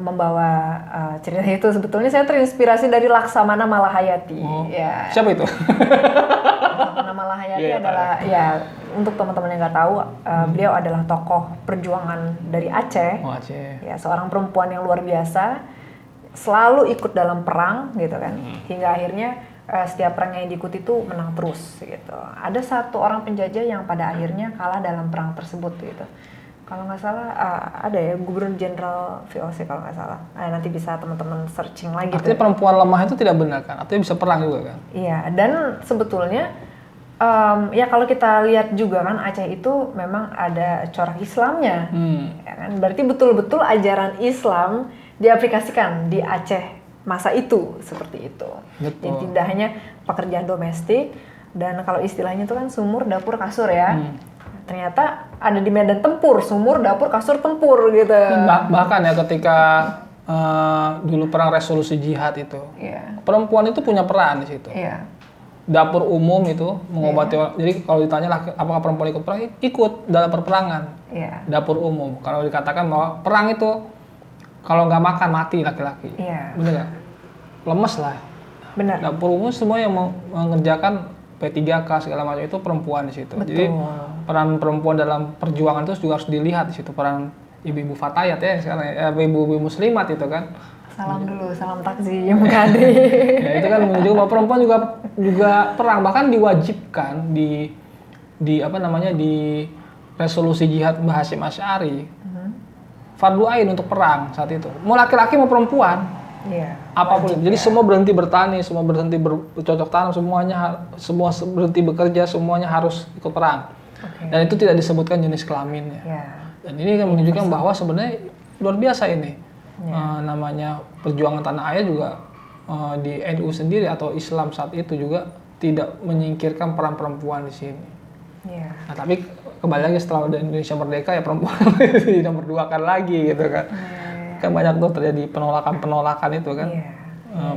membawa cerita itu. Sebetulnya saya terinspirasi dari Laksamana Malahayati. Oh, Ya. siapa itu? Laksamana Malahayati Iya, adalah ya untuk teman-teman yang nggak tahu, beliau adalah tokoh perjuangan dari Aceh. Oh, Aceh. Ya, seorang perempuan yang luar biasa, selalu ikut dalam perang gitu kan, hingga akhirnya setiap perang yang diikuti itu menang terus gitu. Ada satu orang penjajah yang pada akhirnya kalah dalam perang tersebut gitu. Kalau nggak salah ada ya Gubernur Jenderal VOC kalau nggak salah. Nanti bisa teman-teman searching lagi. Artinya perempuan lemah itu tidak benar kan? Artinya bisa perang juga kan? Iya, dan sebetulnya ya kalau kita lihat juga kan Aceh itu memang ada corak Islamnya, ya kan? Berarti betul-betul ajaran Islam diaplikasikan di Aceh masa itu seperti itu. Betul. Jadi tidak hanya pekerjaan domestik dan kalau istilahnya itu kan sumur, dapur, kasur ya. Ternyata ada di medan tempur, sumur, dapur, kasur, tempur gitu. Bahkan ya ketika dulu perang resolusi jihad itu, Iya. perempuan itu punya peran di situ. Iya. Dapur umum itu mengobati orang. Jadi kalau ditanya apakah perempuan ikut perang, ikut dalam perperangan. Iya. Dapur umum. Kalau dikatakan bahwa perang itu kalau nggak makan mati laki-laki. Iya. Bener nggak? Lemes lah. Benar. Dapur umum semua yang mengerjakan P3K segala macam itu perempuan di situ. Betul. Jadi peran perempuan dalam perjuangan itu juga harus dilihat di situ. Peran ibu-ibu fatayat ya sekarang, ibu-ibu muslimat itu kan. Salam dulu, salam takzim Kadri. Ya itu kan menunjukkan bahwa perempuan juga perang, bahkan diwajibkan di apa namanya di resolusi jihad Mbah Hasyim Asy'ari. Fardu ain untuk perang saat itu. Mau laki-laki mau perempuan. Iya. Apapun. Wajib, Jadi ya. semua berhenti bertani, semua berhenti bercocok tanam, semua berhenti bekerja, semuanya harus ikut perang. Oke. Dan itu tidak disebutkan jenis kelaminnya. Ya. Dan ini kan menunjukkan bahwa sebenarnya luar biasa ini. Ya. Namanya perjuangan tanah air juga di NU sendiri atau Islam saat itu juga tidak menyingkirkan peran perempuan di sini. Iya. Nah, tapi kembali lagi setelah udah Indonesia merdeka ya perempuan tidak berduakan lagi gitu kan. Kan banyak tuh terjadi penolakan itu kan. Iya.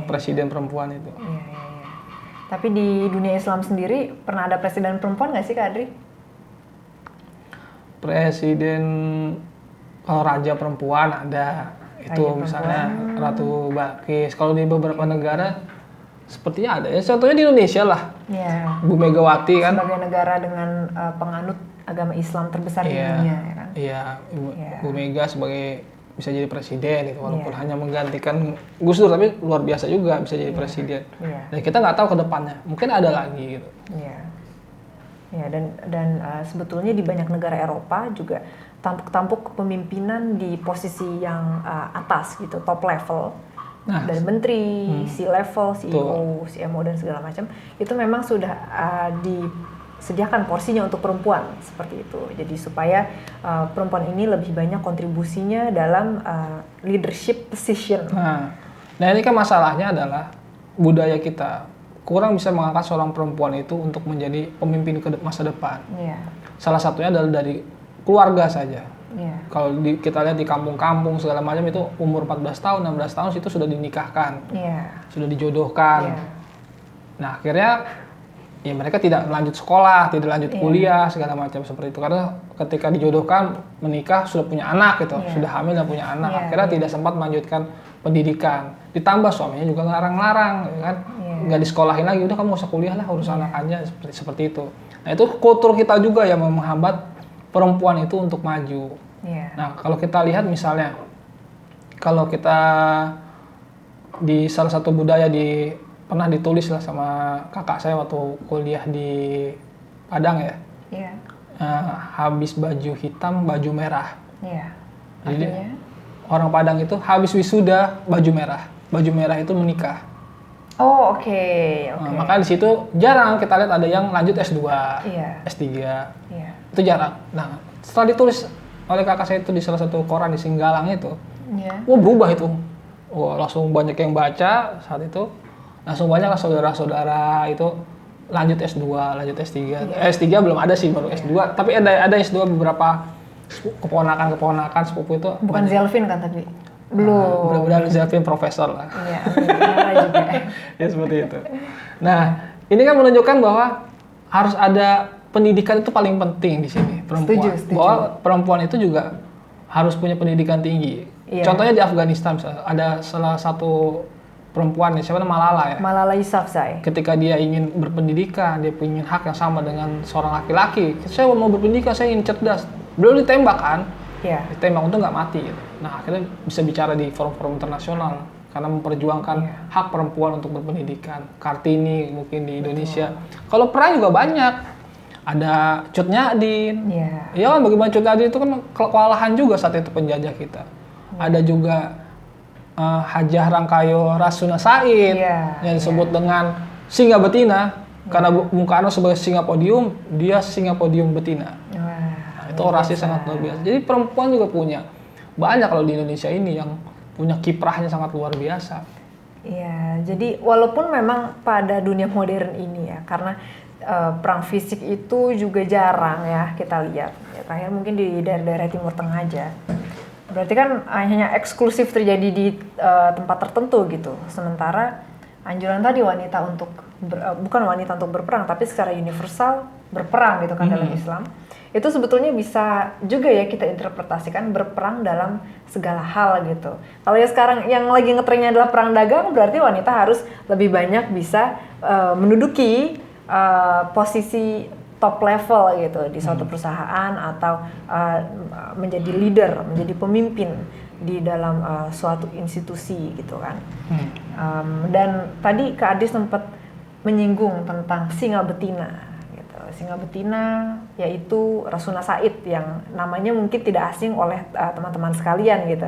Presiden perempuan itu. Iya. Tapi di dunia Islam sendiri pernah ada presiden perempuan nggak sih Kak Adri? Presiden kalau raja perempuan ada itu Raja misalnya Ratu Balkis. Kalau di beberapa negara sepertinya ada ya. Contohnya di Indonesia lah. Iya. Bu Megawati kan. Sebagai negara dengan penganut agama Islam terbesar di Iya, dunia ya kan. iya, Iya. Bu Mega sebagai bisa jadi presiden gitu, walaupun hanya menggantikan Gus Dur, tapi luar biasa juga bisa jadi presiden. Iya. Dan kita nggak tahu ke depannya, mungkin ada lagi gitu. Iya. Ya, dan sebetulnya di banyak negara Eropa juga tampuk-tampuk kepemimpinan di posisi yang atas gitu, top level. Nah, dari menteri, C-level, CEO, CMO dan segala macam itu memang sudah disediakan porsinya untuk perempuan seperti itu. Jadi supaya perempuan ini lebih banyak kontribusinya dalam leadership position. Nah ini kan masalahnya adalah budaya kita kurang bisa mengangkat seorang perempuan itu untuk menjadi pemimpin ke masa depan. Iya. Salah satunya adalah dari keluarga saja. Iya. Kalau kita lihat di kampung-kampung segala macam itu umur 14 tahun, 16 tahun itu sudah dinikahkan, sudah dijodohkan. Iya. Nah akhirnya ya mereka tidak lanjut sekolah, tidak lanjut kuliah segala macam seperti itu karena ketika dijodohkan menikah sudah punya anak gitu, sudah hamil dan punya anak, akhirnya tidak sempat melanjutkan pendidikan. Ditambah suaminya juga ngelarang-larang, ya kan, nggak disekolahin lagi, udah kamu usah kuliah lah urus anak aja seperti itu. Nah itu kultur kita juga yang menghambat perempuan itu untuk maju. Nah kalau kita lihat misalnya, kalau kita di salah satu budaya pernah ditulis lah sama kakak saya waktu kuliah di Padang ya, habis baju hitam baju merah. Jadi orang Padang itu habis wisuda baju merah itu menikah. Oh oke. Nah, makanya di situ jarang kita lihat ada yang lanjut S2, S3. Itu jarang. Nah, setelah ditulis oleh kakak saya itu di salah satu koran di Singgalang itu, wah berubah itu. Wah, langsung banyak yang baca saat itu. Langsung banyak lah saudara-saudara itu lanjut S2, lanjut S3. S3 belum ada sih, baru S2. Tapi ada S2 beberapa keponakan sepupu itu. Bukan Zelvin kan tapi? Belum. Mudah-mudahan Zelvin profesor lah. Iya, benar juga. Ya seperti itu. Nah, ini kan menunjukkan bahwa harus ada pendidikan itu paling penting di sini, perempuan. Setuju. Bahwa perempuan itu juga harus punya pendidikan tinggi. Contohnya di Afghanistan misalnya, ada salah satu perempuan siapa namanya Malala ya. Malala Yousafzai. Ketika dia ingin berpendidikan, dia ingin hak yang sama dengan seorang laki-laki. Saya mau berpendidikan, saya ingin cerdas. Beliau ditembak kan? Ditembak untuk nggak mati gitu. Nah akhirnya bisa bicara di forum-forum internasional karena memperjuangkan hak perempuan untuk berpendidikan. Kartini mungkin di Indonesia. Kalau perang juga banyak. Ada Cut Nyadin. Iya kan, bagaimana Cut Nyadin itu kan kewalahan juga saat itu penjajah kita. Ada juga Hajah Rangkayo Rasuna Said yang disebut dengan singa betina karena Bung Karno sebagai singa podium, dia singa podium betina. Itu orasi sangat luar biasa. Jadi perempuan juga punya banyak kalau di Indonesia ini yang punya kiprahnya sangat luar biasa. Iya, jadi walaupun memang pada dunia modern ini ya, karena perang fisik itu juga jarang ya kita lihat. Ya, terakhir mungkin di daerah-daerah Timur Tengah aja. Berarti kan hanya eksklusif terjadi di tempat tertentu gitu. Sementara anjuran tadi wanita untuk bukan wanita untuk berperang, tapi secara universal berperang gitu kan dalam Islam. Itu sebetulnya bisa juga ya kita interpretasikan berperang dalam segala hal gitu. Kalau ya sekarang yang lagi ngetrennya adalah perang dagang, berarti wanita harus lebih banyak bisa menduduki posisi top level gitu di suatu perusahaan atau menjadi leader, menjadi pemimpin di dalam suatu institusi gitu kan. Dan tadi Kak Adri sempat menyinggung tentang singa betina gitu. Singa betina yaitu Rasuna Said yang namanya mungkin tidak asing oleh teman-teman sekalian gitu.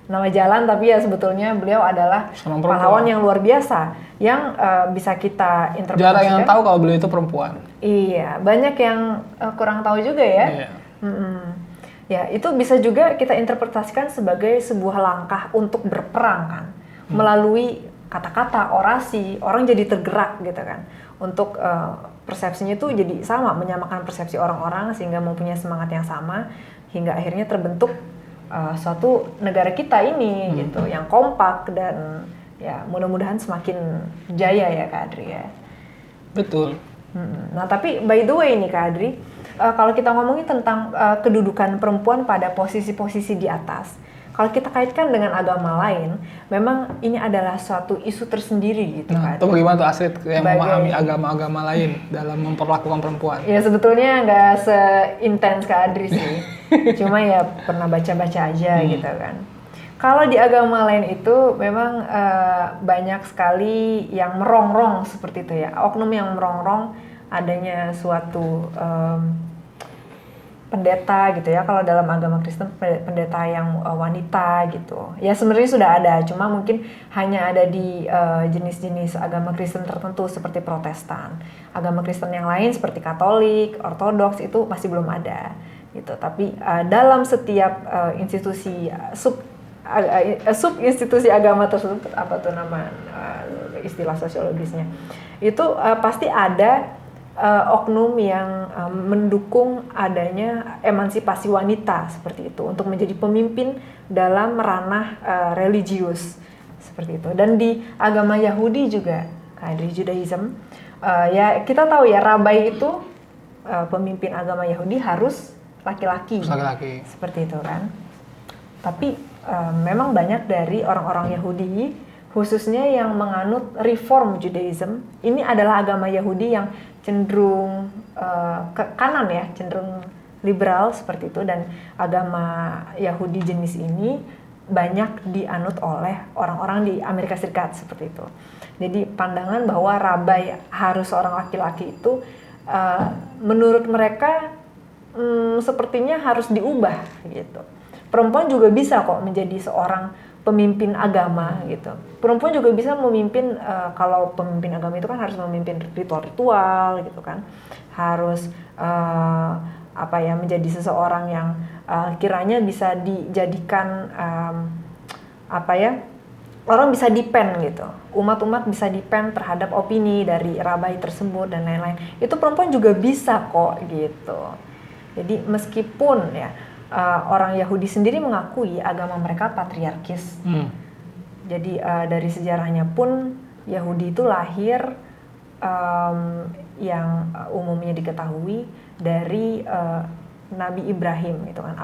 Nama jalan, tapi ya sebetulnya beliau adalah pahlawan yang luar biasa yang bisa kita interpretasikan. Jarang yang tahu kalau beliau itu perempuan. Iya, banyak yang kurang tahu juga ya. Iya. Ya, itu bisa juga kita interpretasikan sebagai sebuah langkah untuk berperang kan. Melalui kata-kata, orasi, orang jadi tergerak gitu kan. Untuk persepsinya itu jadi sama, menyamakan persepsi orang-orang sehingga mempunyai semangat yang sama hingga akhirnya terbentuk suatu negara kita ini gitu yang kompak dan ya mudah-mudahan semakin jaya ya Kak Adri ya. Betul. Nah tapi by the way nih Kak Adri, kalau kita ngomongin tentang kedudukan perempuan pada posisi-posisi di atas, kalau kita kaitkan dengan agama lain, memang ini adalah suatu isu tersendiri gitu Nah, Kak Adri. itu bagaimana tuh Astrid yang memahami agama-agama lain dalam memperlakukan perempuan? Ya sebetulnya nggak seintens Kak Adri sih, cuma ya pernah baca-baca aja gitu kan. Kalau di agama lain itu memang banyak sekali yang merongrong seperti itu ya, oknum yang merongrong adanya suatu pendeta gitu ya. Kalau dalam agama Kristen pendeta yang wanita gitu ya sebenarnya sudah ada, cuma mungkin hanya ada di jenis-jenis agama Kristen tertentu seperti Protestan. Agama Kristen yang lain seperti Katolik, Ortodoks itu masih belum ada gitu. Tapi dalam setiap institusi sub institusi agama tersebut, apa tuh nama istilah sosiologisnya, itu pasti ada oknum yang mendukung adanya emansipasi wanita seperti itu untuk menjadi pemimpin dalam ranah religius seperti itu. Dan di agama Yahudi juga, di Judaism, ya kita tahu ya rabai itu pemimpin agama Yahudi harus laki-laki. Seperti itu kan. Tapi memang banyak dari orang-orang Yahudi khususnya yang menganut Reform Judaism, ini adalah agama Yahudi yang cenderung ke kanan ya, cenderung liberal seperti itu, dan agama Yahudi jenis ini banyak dianut oleh orang-orang di Amerika Serikat seperti itu. Jadi pandangan bahwa rabai harus seorang laki-laki itu menurut mereka sepertinya harus diubah gitu. Perempuan juga bisa kok menjadi seorang pemimpin agama gitu. Perempuan juga bisa memimpin, kalau pemimpin agama itu kan harus memimpin ritual-ritual gitu kan. Harus menjadi seseorang yang kiranya bisa dijadikan orang bisa depend gitu. Umat-umat bisa depend terhadap opini dari rabai tersebut dan lain-lain. Itu perempuan juga bisa kok gitu. Jadi meskipun ya orang Yahudi sendiri mengakui agama mereka patriarkis. Jadi dari sejarahnya pun Yahudi itu lahir yang umumnya diketahui dari Nabi Ibrahim gitu kan,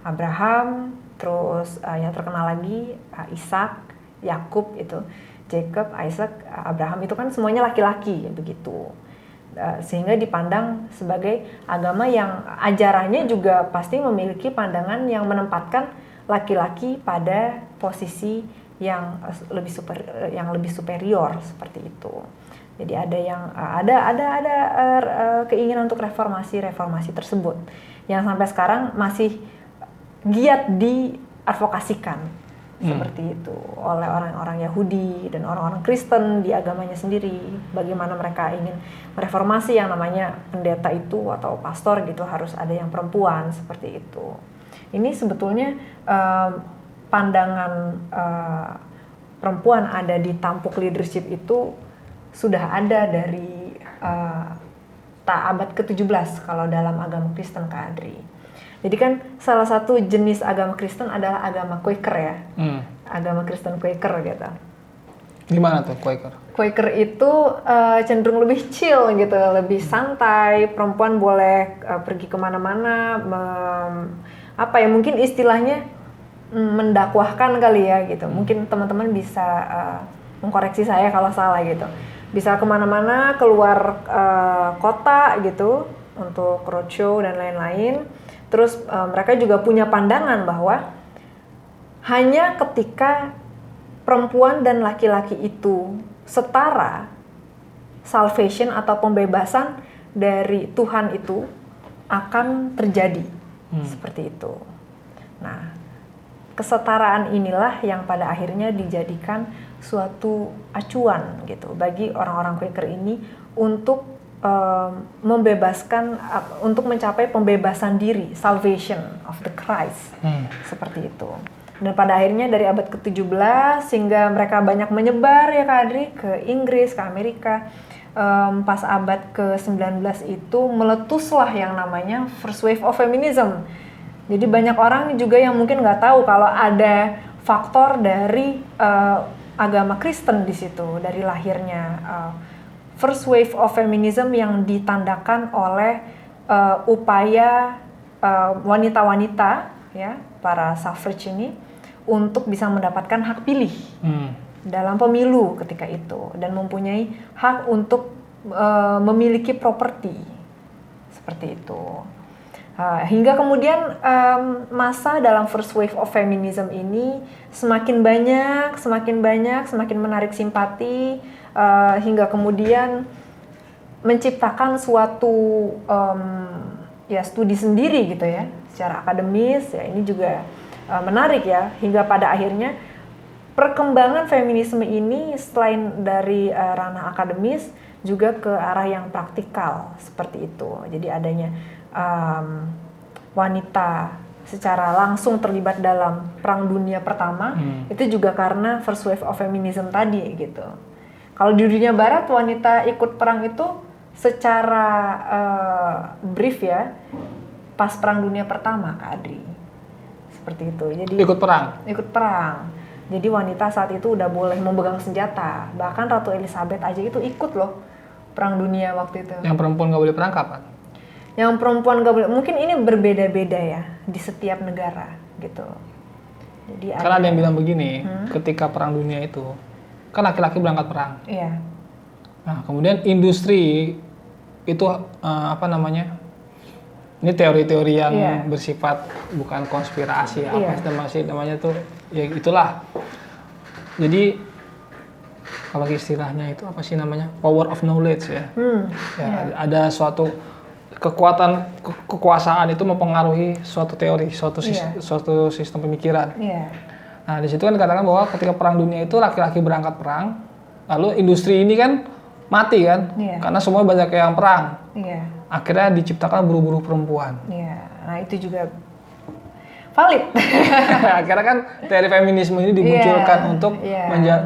Abraham, terus yang terkenal lagi Ishak, Yakub itu, Jacob, Isaac, Abraham itu kan semuanya laki-laki begitu. Sehingga dipandang sebagai agama yang ajarannya juga pasti memiliki pandangan yang menempatkan laki-laki pada posisi yang lebih superior seperti itu. Jadi ada yang ada keinginan untuk reformasi tersebut yang sampai sekarang masih giat diadvokasikan seperti itu oleh orang-orang Yahudi dan orang-orang Kristen di agamanya sendiri. Bagaimana mereka ingin mereformasi yang namanya pendeta itu atau pastor gitu harus ada yang perempuan seperti itu. Ini sebetulnya pandangan perempuan ada di tampuk leadership itu sudah ada dari abad ke-17 kalau dalam agama Kristen Kak Adri. Jadi kan salah satu jenis agama Kristen adalah agama Quaker ya. Agama Kristen Quaker gitu. Gimana tuh Quaker? Quaker itu cenderung lebih chill gitu, lebih santai. Perempuan boleh pergi kemana-mana. Mungkin istilahnya mendakwahkan kali ya gitu. Mungkin teman-teman bisa mengkoreksi saya kalau salah gitu. Bisa kemana-mana, keluar kota gitu untuk roadshow dan lain-lain. Terus mereka juga punya pandangan bahwa hanya ketika perempuan dan laki-laki itu setara, salvation atau pembebasan dari Tuhan itu akan terjadi. Seperti itu. Nah, kesetaraan inilah yang pada akhirnya dijadikan suatu acuan gitu bagi orang-orang Quaker ini untuk membebaskan, untuk mencapai pembebasan diri, salvation of the Christ, seperti itu. Dan pada akhirnya dari abad ke-17 hingga mereka banyak menyebar ya Kak Adri ke Inggris, ke Amerika. Pas abad ke-19 itu meletuslah yang namanya first wave of feminism. Jadi banyak orang juga yang mungkin nggak tahu kalau ada faktor dari agama Kristen di situ, dari lahirnya first wave of feminism yang ditandakan oleh upaya wanita-wanita ya, para suffrage ini untuk bisa mendapatkan hak pilih dalam pemilu ketika itu dan mempunyai hak untuk memiliki properti seperti itu. Hingga kemudian masa dalam first wave of feminism ini semakin banyak, semakin menarik simpati, hingga kemudian menciptakan suatu ya studi sendiri gitu ya, secara akademis ya, ini juga menarik ya, hingga pada akhirnya perkembangan feminisme ini selain dari ranah akademis juga ke arah yang praktikal seperti itu. Jadi adanya wanita secara langsung terlibat dalam Perang Dunia Pertama itu juga karena first wave of feminism tadi gitu. Kalau di dunia Barat wanita ikut perang itu secara brief ya pas Perang Dunia Pertama Kak Adri, seperti itu. Jadi ikut perang. Jadi wanita saat itu udah boleh memegang senjata. Bahkan Ratu Elizabeth aja itu ikut loh Perang Dunia waktu itu. Yang perempuan nggak boleh perang kapan? Yang perempuan nggak boleh, mungkin ini berbeda-beda ya di setiap negara gitu. Jadi karena ada yang bilang begini, ketika Perang Dunia itu kan laki-laki berangkat perang. Iya. Nah kemudian industri itu ini teori-teori yang bersifat bukan konspirasi namanya tuh ya itulah. Jadi kalau istilahnya itu apa sih namanya, power of knowledge ya. Ada suatu kekuasaan itu mempengaruhi suatu teori, suatu sistem pemikiran. Nah di situ kan dikatakan bahwa ketika Perang Dunia itu laki-laki berangkat perang, lalu industri ini kan mati kan, karena semua banyak yang perang. Akhirnya diciptakan buruh-buruh perempuan. Nah itu juga valid. Akhirnya kan teori feminisme ini dimunculkan untuk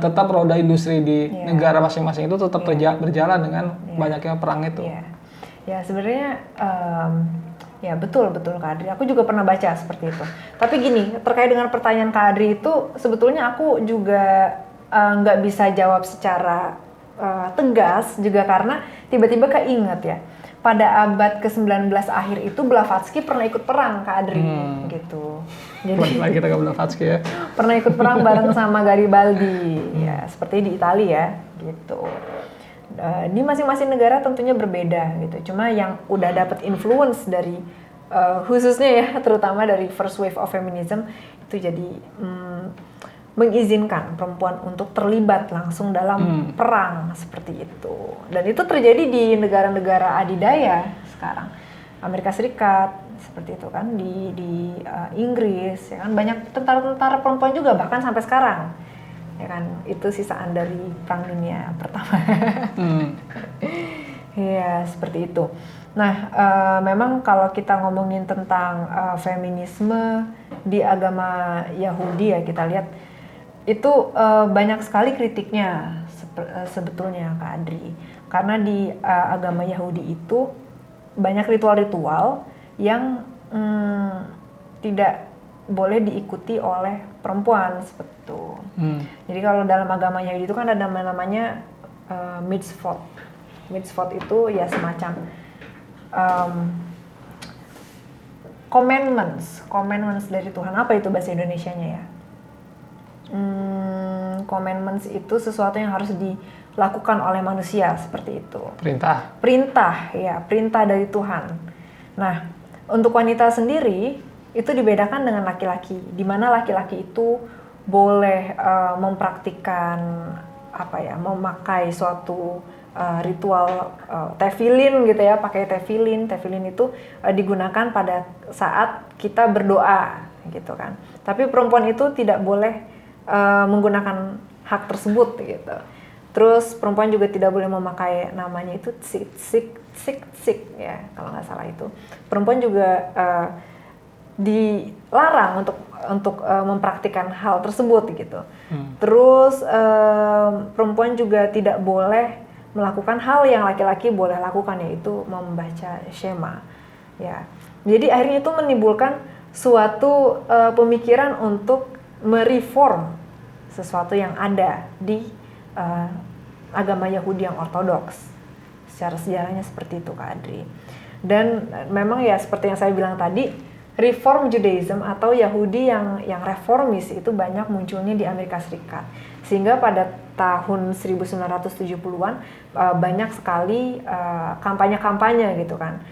tetap roda industri di negara masing-masing itu tetap berjalan dengan banyaknya perang itu. Ya sebenarnya ya betul Kak Adri. Aku juga pernah baca seperti itu. Tapi gini, terkait dengan pertanyaan Kak Adri itu sebetulnya aku juga nggak bisa jawab secara tegas juga karena tiba-tiba keinget ya. Pada abad ke-19 akhir itu Blavatsky pernah ikut perang Kak Adri gitu. Jadi kita ke Blavatsky ya. Pernah ikut perang bareng sama Garibaldi ya, seperti di Italia ya gitu. Di masing-masing negara tentunya berbeda gitu. Cuma yang udah dapat influence dari khususnya ya terutama dari first wave of feminism itu jadi mengizinkan perempuan untuk terlibat langsung dalam perang seperti itu. Dan itu terjadi di negara-negara adidaya sekarang. Amerika Serikat seperti itu kan, di Inggris ya kan, banyak tentara-tentara perempuan juga bahkan sampai sekarang. Ya kan, itu sisaan dari Perang Dunia Pertama. Ya, seperti itu. Nah, memang kalau kita ngomongin tentang feminisme di agama Yahudi ya, kita lihat itu banyak sekali kritiknya sebetulnya Kak Adri. Karena di agama Yahudi itu banyak ritual-ritual yang tidak boleh diikuti oleh perempuan seperti itu. Jadi kalau dalam agama Yahudi itu kan ada namanya mitzvot. Mitzvot itu ya semacam commandments dari Tuhan. Apa itu bahasa Indonesianya ya? Commandments itu sesuatu yang harus dilakukan oleh manusia seperti itu. Perintah dari Tuhan. Nah, untuk wanita sendiri itu dibedakan dengan laki-laki, di mana laki-laki itu boleh mempraktikkan memakai suatu ritual tefilin gitu ya, pakai tefilin. Tefilin itu digunakan pada saat kita berdoa gitu kan. Tapi perempuan itu tidak boleh menggunakan hak tersebut gitu. Terus perempuan juga tidak boleh memakai, namanya itu sik ya kalau nggak salah itu. Perempuan juga dilarang untuk mempraktikkan hal tersebut gitu. Terus perempuan juga tidak boleh melakukan hal yang laki-laki boleh lakukan, yaitu membaca Shema. Ya, jadi akhirnya itu menimbulkan suatu pemikiran untuk mereform sesuatu yang ada di agama Yahudi yang ortodoks. Secara sejarahnya seperti itu, Kak Adri. Dan memang ya seperti yang saya bilang tadi, Reform Judaism atau Yahudi yang reformis itu banyak munculnya di Amerika Serikat. Sehingga pada tahun 1970-an banyak sekali kampanye-kampanye gitu kan.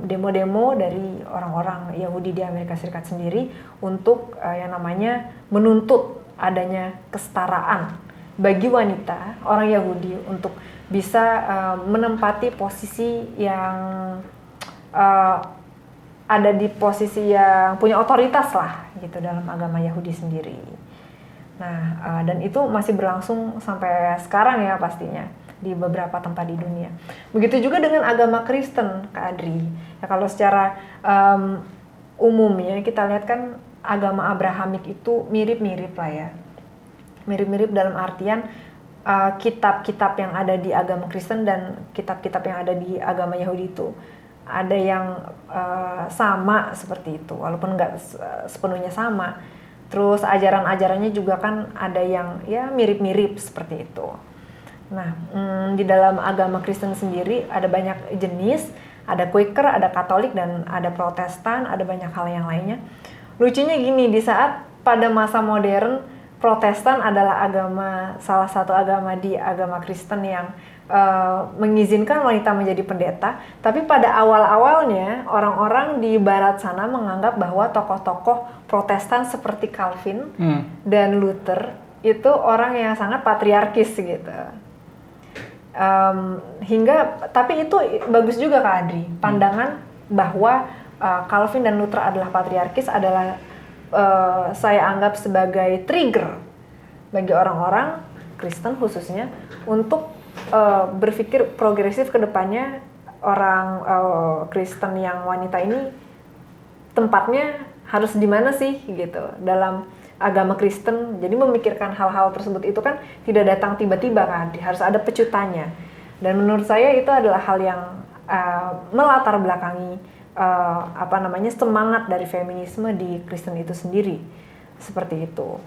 Demo-demo dari orang-orang Yahudi di Amerika Serikat sendiri untuk yang namanya menuntut adanya kesetaraan bagi wanita, orang Yahudi untuk bisa menempati posisi yang ada di posisi yang punya otoritas lah gitu dalam agama Yahudi sendiri. Nah, dan itu masih berlangsung sampai sekarang ya pastinya di beberapa tempat di dunia. Begitu juga dengan agama Kristen, Kak Adri. Ya, kalau secara umumnya kita lihat kan agama Abrahamik itu mirip-mirip lah ya. Mirip-mirip dalam artian kitab-kitab yang ada di agama Kristen dan kitab-kitab yang ada di agama Yahudi itu ada yang sama seperti itu, walaupun nggak sepenuhnya sama. Terus ajaran-ajarannya juga kan ada yang ya mirip-mirip seperti itu. Nah, di dalam agama Kristen sendiri ada banyak jenis, ada Quaker, ada Katolik, dan ada Protestan, ada banyak hal yang lainnya. Lucunya gini, di saat pada masa modern Protestan adalah salah satu agama di agama Kristen yang mengizinkan wanita menjadi pendeta, tapi pada awal-awalnya orang-orang di barat sana menganggap bahwa tokoh-tokoh Protestan seperti Calvin dan Luther itu orang yang sangat patriarkis gitu. Tapi itu bagus juga Kak Adri, pandangan bahwa Calvin dan Luther adalah patriarkis adalah saya anggap sebagai trigger bagi orang-orang Kristen khususnya untuk berpikir progresif ke depannya. Orang Kristen yang wanita ini tempatnya harus di mana sih gitu dalam agama Kristen. Jadi memikirkan hal-hal tersebut itu kan tidak datang tiba-tiba kan, harus ada pecutannya. Dan menurut saya itu adalah hal yang melatar belakangi semangat dari feminisme di Kristen itu sendiri, seperti itu.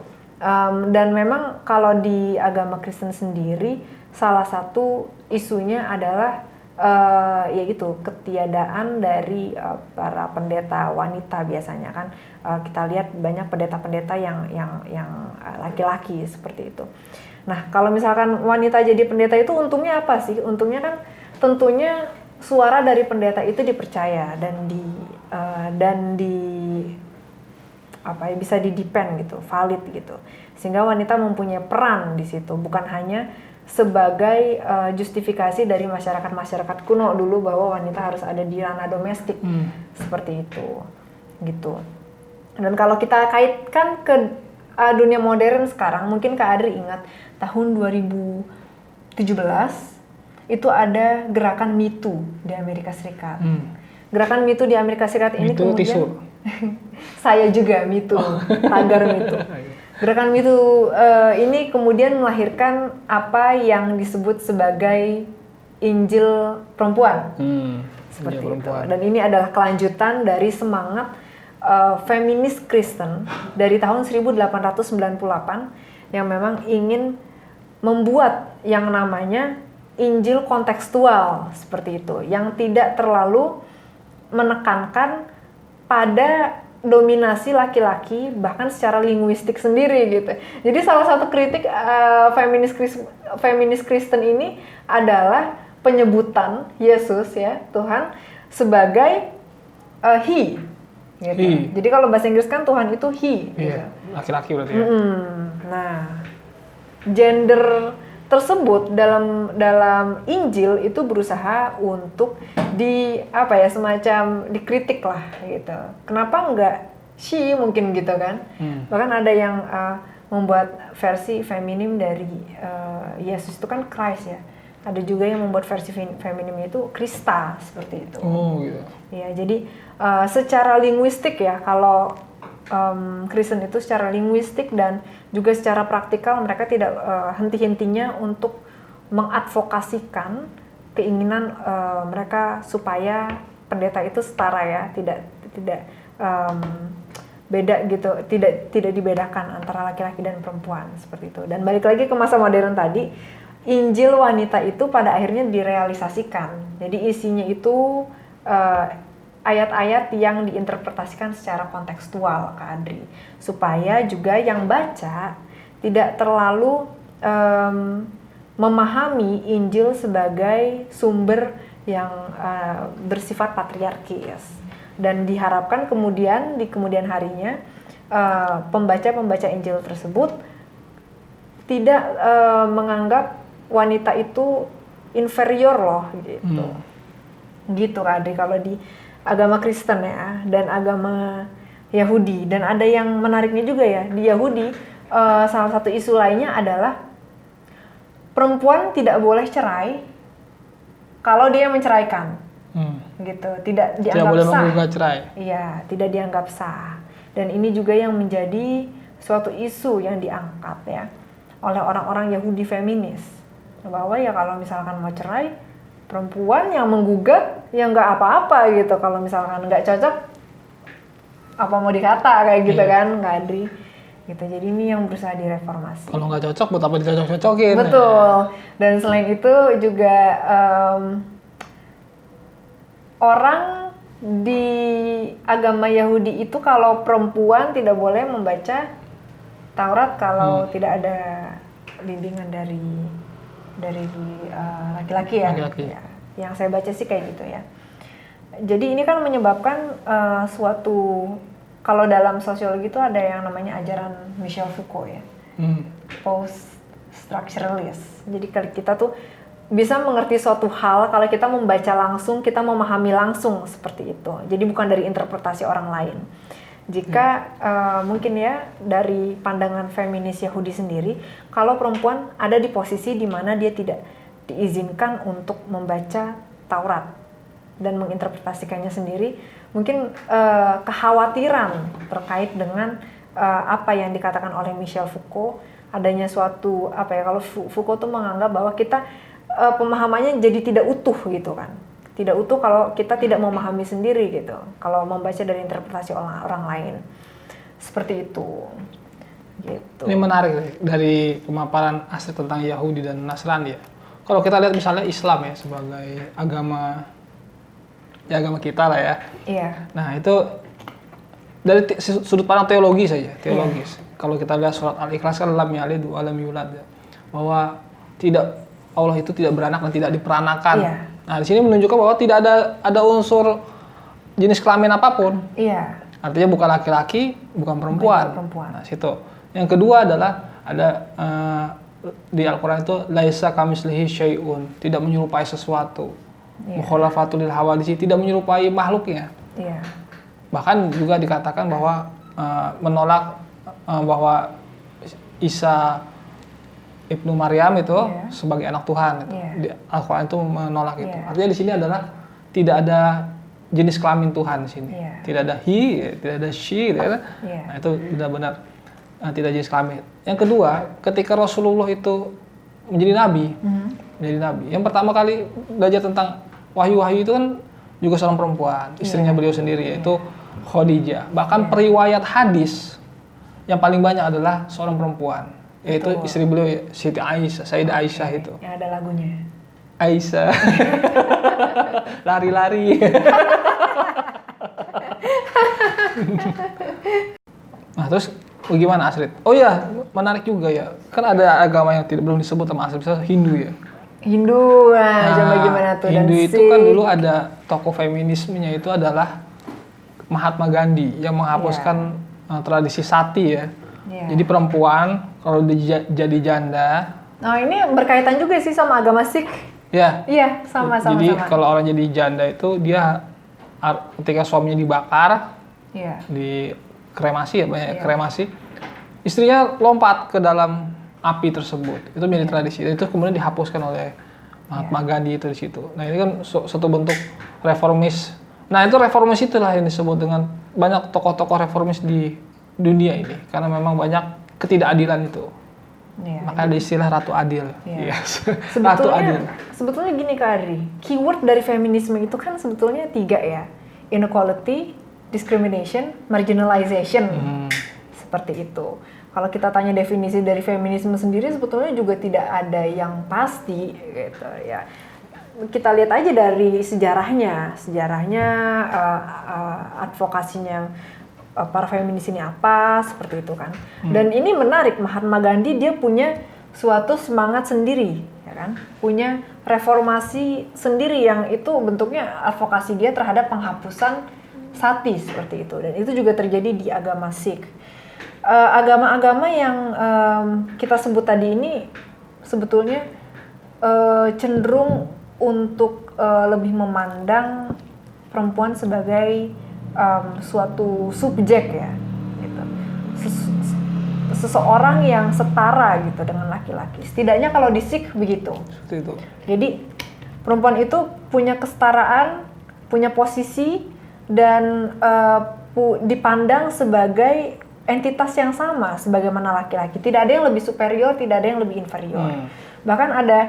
Dan memang kalau di agama Kristen sendiri salah satu isunya adalah yaitu ketiadaan dari para pendeta wanita biasanya kan. Kita lihat banyak pendeta-pendeta yang laki-laki seperti itu. Nah, kalau misalkan wanita jadi pendeta itu untungnya apa sih? Untungnya kan tentunya suara dari pendeta itu dipercaya dan bisa didepend gitu, valid gitu. Sehingga wanita mempunyai peran di situ, bukan hanya sebagai justifikasi dari masyarakat kuno dulu bahwa wanita harus ada di ranah domestik, seperti itu, gitu. Dan kalau kita kaitkan ke dunia modern sekarang, mungkin Kak Adri ingat tahun 2017 itu ada gerakan Me Too di Amerika Serikat. Gerakan Me Too di Amerika Serikat ini kemudian saya juga Me Too, tagar Me Too. Gerakan Me Too ini kemudian melahirkan apa yang disebut sebagai Injil perempuan, seperti itu. Dan ini adalah kelanjutan dari semangat feminis Kristen dari tahun 1898 yang memang ingin membuat yang namanya Injil kontekstual seperti itu, yang tidak terlalu menekankan pada dominasi laki-laki bahkan secara linguistik sendiri gitu. Jadi salah satu kritik feminis Kristen ini adalah penyebutan Yesus ya, Tuhan sebagai he Gitu. He. Jadi kalau bahasa Inggris kan Tuhan itu he. Gitu. Iya, laki-laki berarti ya. Nah, gender tersebut dalam Injil itu berusaha untuk semacam dikritik lah gitu. Kenapa enggak she mungkin gitu kan? Bahkan ada yang membuat versi feminim dari Yesus itu kan Christ ya. Ada juga yang membuat versi feminimnya itu Krista seperti itu. Oh gitu. Ya, jadi secara linguistik ya, kalau Kristen itu secara linguistik dan juga secara praktikal mereka tidak henti-hentinya untuk mengadvokasikan keinginan mereka supaya pendeta itu setara ya, tidak beda gitu, tidak dibedakan antara laki-laki dan perempuan seperti itu. Dan balik lagi ke masa modern tadi, Injil wanita itu pada akhirnya direalisasikan. Jadi isinya itu ayat-ayat yang diinterpretasikan secara kontekstual, Kak Adri, supaya juga yang baca tidak terlalu memahami Injil sebagai sumber yang bersifat patriarkis. Dan diharapkan kemudian di kemudian harinya pembaca-pembaca Injil tersebut tidak menganggap wanita itu inferior loh gitu. Gitu Kak Adri kalau di agama Kristen ya, dan agama Yahudi. Dan ada yang menariknya juga ya, di Yahudi salah satu isu lainnya adalah perempuan tidak boleh cerai kalau dia menceraikan. Gitu, tidak dianggap boleh sah. menggugat cerai. Iya, tidak dianggap sah. Dan ini juga yang menjadi suatu isu yang diangkat ya oleh orang-orang Yahudi feminis, bahwa ya kalau misalkan mau cerai, perempuan yang menggugat ya nggak apa-apa gitu. Kalau misalkan nggak cocok, apa mau dikata kayak gitu kan, nggak Adri gitu. Jadi ini yang berusaha direformasi. Kalau nggak cocok, buat apa dicocok-cocokin? Betul. Dan selain itu juga orang di agama Yahudi itu kalau perempuan tidak boleh membaca Taurat kalau tidak ada bimbingan dari laki-laki ya. Ya. Yang saya baca sih kayak gitu ya. Jadi ini kan menyebabkan suatu, kalau dalam sosiologi itu ada yang namanya ajaran Michel Foucault ya, post-structuralist. Jadi kalau kita tuh bisa mengerti suatu hal kalau kita membaca langsung, kita memahami langsung seperti itu. Jadi bukan dari interpretasi orang lain. Jika mungkin ya dari pandangan feminis Yahudi sendiri, kalau perempuan ada di posisi di mana dia tidak diizinkan untuk membaca Taurat dan menginterpretasikannya sendiri, mungkin kekhawatiran terkait dengan apa yang dikatakan oleh Michel Foucault, adanya suatu kalau Foucault tuh menganggap bahwa kita pemahamannya jadi tidak utuh gitu kan. Tidak utuh kalau kita tidak memahami sendiri gitu. Kalau membaca dari interpretasi orang lain. Seperti itu. Gitu. Ini menarik dari pemaparan asli tentang Yahudi dan Nasrani ya. Kalau kita lihat misalnya Islam ya sebagai agama kita lah ya. Iya. Nah, itu dari sudut pandang teologi saja, teologis. Kalau kita lihat surat Al-Ikhlas kan lam yalid wa lam yulad ya. Bahwa Allah itu tidak beranak dan tidak diperanakan. Iya. Nah, di sini menunjukkan bahwa tidak ada unsur jenis kelamin apapun. Iya. Artinya bukan laki-laki, bukan perempuan. Nah, situ. Yang kedua adalah ada di Al-Qur'an itu laisa kamitslihi syai'un, tidak menyerupai sesuatu. Mukhalafatul lil hawadits, tidak menyerupai makhluknya. Iya. Bahkan juga dikatakan bahwa menolak bahwa Isa Ibnu Maryam itu sebagai anak Tuhan. Di Al-Qur'an itu menolak itu. Artinya di sini adalah tidak ada jenis kelamin Tuhan di sini. Tidak ada he, tidak ada she, Nah, itu benar-benar tidak jenis kelamin. Yang kedua, ketika Rasulullah itu menjadi nabi, yang pertama kali belajar tentang wahyu-wahyu itu kan juga seorang perempuan, istrinya beliau sendiri yaitu Khadijah. Bahkan periwayat hadis yang paling banyak adalah seorang perempuan, yaitu istri beliau Siti Aisyah, Sayyidah Aisyah itu. Yang ada lagunya. Aisyah. Lari-lari. Nah, terus bagaimana Asrid? Oh ya, menarik juga ya. Kan ada agama yang belum disebut sama Asrid, misalnya Hindu ya. Hindu, coba gimana tuh? Hindu dan itu kan dulu ada tokoh feminismenya itu adalah Mahatma Gandhi yang menghapuskan tradisi sati ya. Jadi perempuan kalau jadi janda. Nah ini berkaitan juga sih sama agama Sikh. Ya. Iya, sama. Jadi kalau orang jadi janda itu dia ketika suaminya dibakar, di kremasi ya, banyak kremasi, istrinya lompat ke dalam api tersebut. Itu menjadi tradisi. Dan itu kemudian dihapuskan oleh Mahatma Gandhi itu di situ. Nah ini kan satu bentuk reformis. Nah itu reformis itulah yang disebut dengan banyak tokoh-tokoh reformis di dunia ini, karena memang banyak ketidakadilan itu. Maka ada istilah Ratu Adil. Yes. Ratu Adil. Sebetulnya gini Kak Adri, keyword dari feminisme itu kan sebetulnya 3 ya. Inequality, discrimination, marginalization. Seperti itu. Kalau kita tanya definisi dari feminisme sendiri sebetulnya juga tidak ada yang pasti gitu ya. Kita lihat aja dari sejarahnya advokasinya para feminis ini apa, seperti itu kan. Dan ini menarik, Mahatma Gandhi dia punya suatu semangat sendiri, ya kan? Punya reformasi sendiri yang itu bentuknya advokasi dia terhadap penghapusan sati seperti itu. Dan itu juga terjadi di agama Sikh. Agama-agama yang kita sebut tadi ini sebetulnya cenderung untuk lebih memandang perempuan sebagai suatu subjek ya, gitu. Seseorang yang setara gitu dengan laki-laki. Setidaknya kalau di Sikh begitu. Seperti itu. Jadi perempuan itu punya kesetaraan, punya posisi dan dipandang sebagai entitas yang sama sebagaimana laki-laki. Tidak ada yang lebih superior, tidak ada yang lebih inferior. Bahkan ada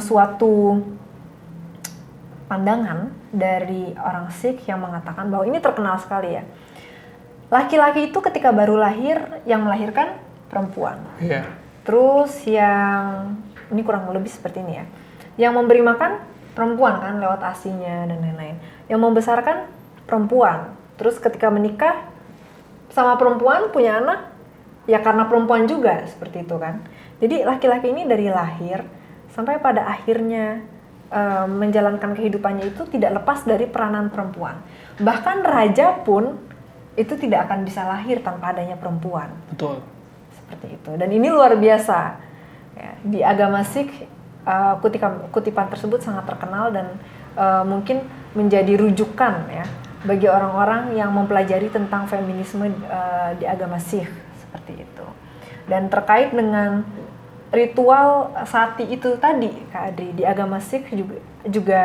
suatu pandangan dari orang Sikh yang mengatakan bahwa ini terkenal sekali ya. Laki-laki itu ketika baru lahir yang melahirkan perempuan. Terus yang ini kurang lebih seperti ini ya. Yang memberi makan perempuan kan lewat ASI-nya dan lain-lain. Yang membesarkan perempuan. Terus ketika menikah sama perempuan punya anak ya karena perempuan juga seperti itu kan. Jadi laki-laki ini dari lahir sampai pada akhirnya menjalankan kehidupannya itu tidak lepas dari peranan perempuan. Bahkan raja pun itu tidak akan bisa lahir tanpa adanya perempuan. Betul. Seperti itu. Dan ini luar biasa. Ya, di agama Sikh kutipan tersebut sangat terkenal dan mungkin menjadi rujukan ya bagi orang-orang yang mempelajari tentang feminisme di agama Sikh seperti itu. Dan terkait dengan ritual sati itu tadi, Kak Adri, di agama Sikh juga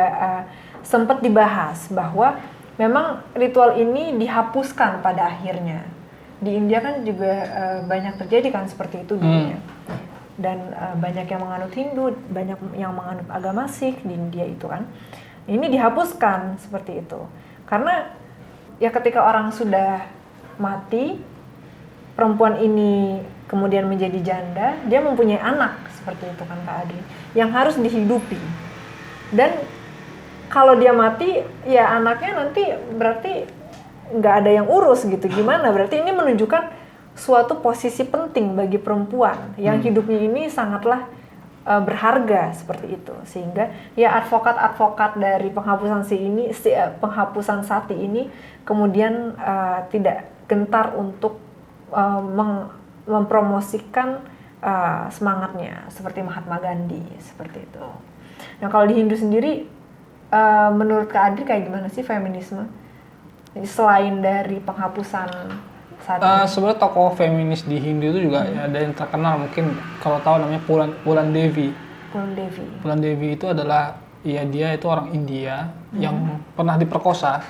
sempat dibahas bahwa memang ritual ini dihapuskan pada akhirnya. Di India kan juga banyak terjadi kan seperti itu dulunya. Dan banyak yang menganut Hindu, banyak yang menganut agama Sikh di India itu kan. Ini dihapuskan seperti itu. Karena ya ketika orang sudah mati, perempuan ini kemudian menjadi janda, dia mempunyai anak seperti itu kan Kak Adri, yang harus dihidupi. Dan kalau dia mati, ya anaknya nanti berarti nggak ada yang urus gitu. Gimana? Berarti ini menunjukkan suatu posisi penting bagi perempuan yang hidupnya ini sangatlah berharga seperti itu. Sehingga ya advokat-advokat dari penghapusan sati ini kemudian tidak gentar untuk mempromosikan semangatnya seperti Mahatma Gandhi seperti itu. Nah kalau di Hindu sendiri, menurut Kak Adri kayak gimana sih feminisme? Selain dari penghapusan sati. Sebenarnya tokoh feminis di Hindu itu juga ada yang terkenal, mungkin kalau tahu namanya Pulan Devi. Pulan Devi itu adalah ya dia itu orang India yang pernah diperkosa.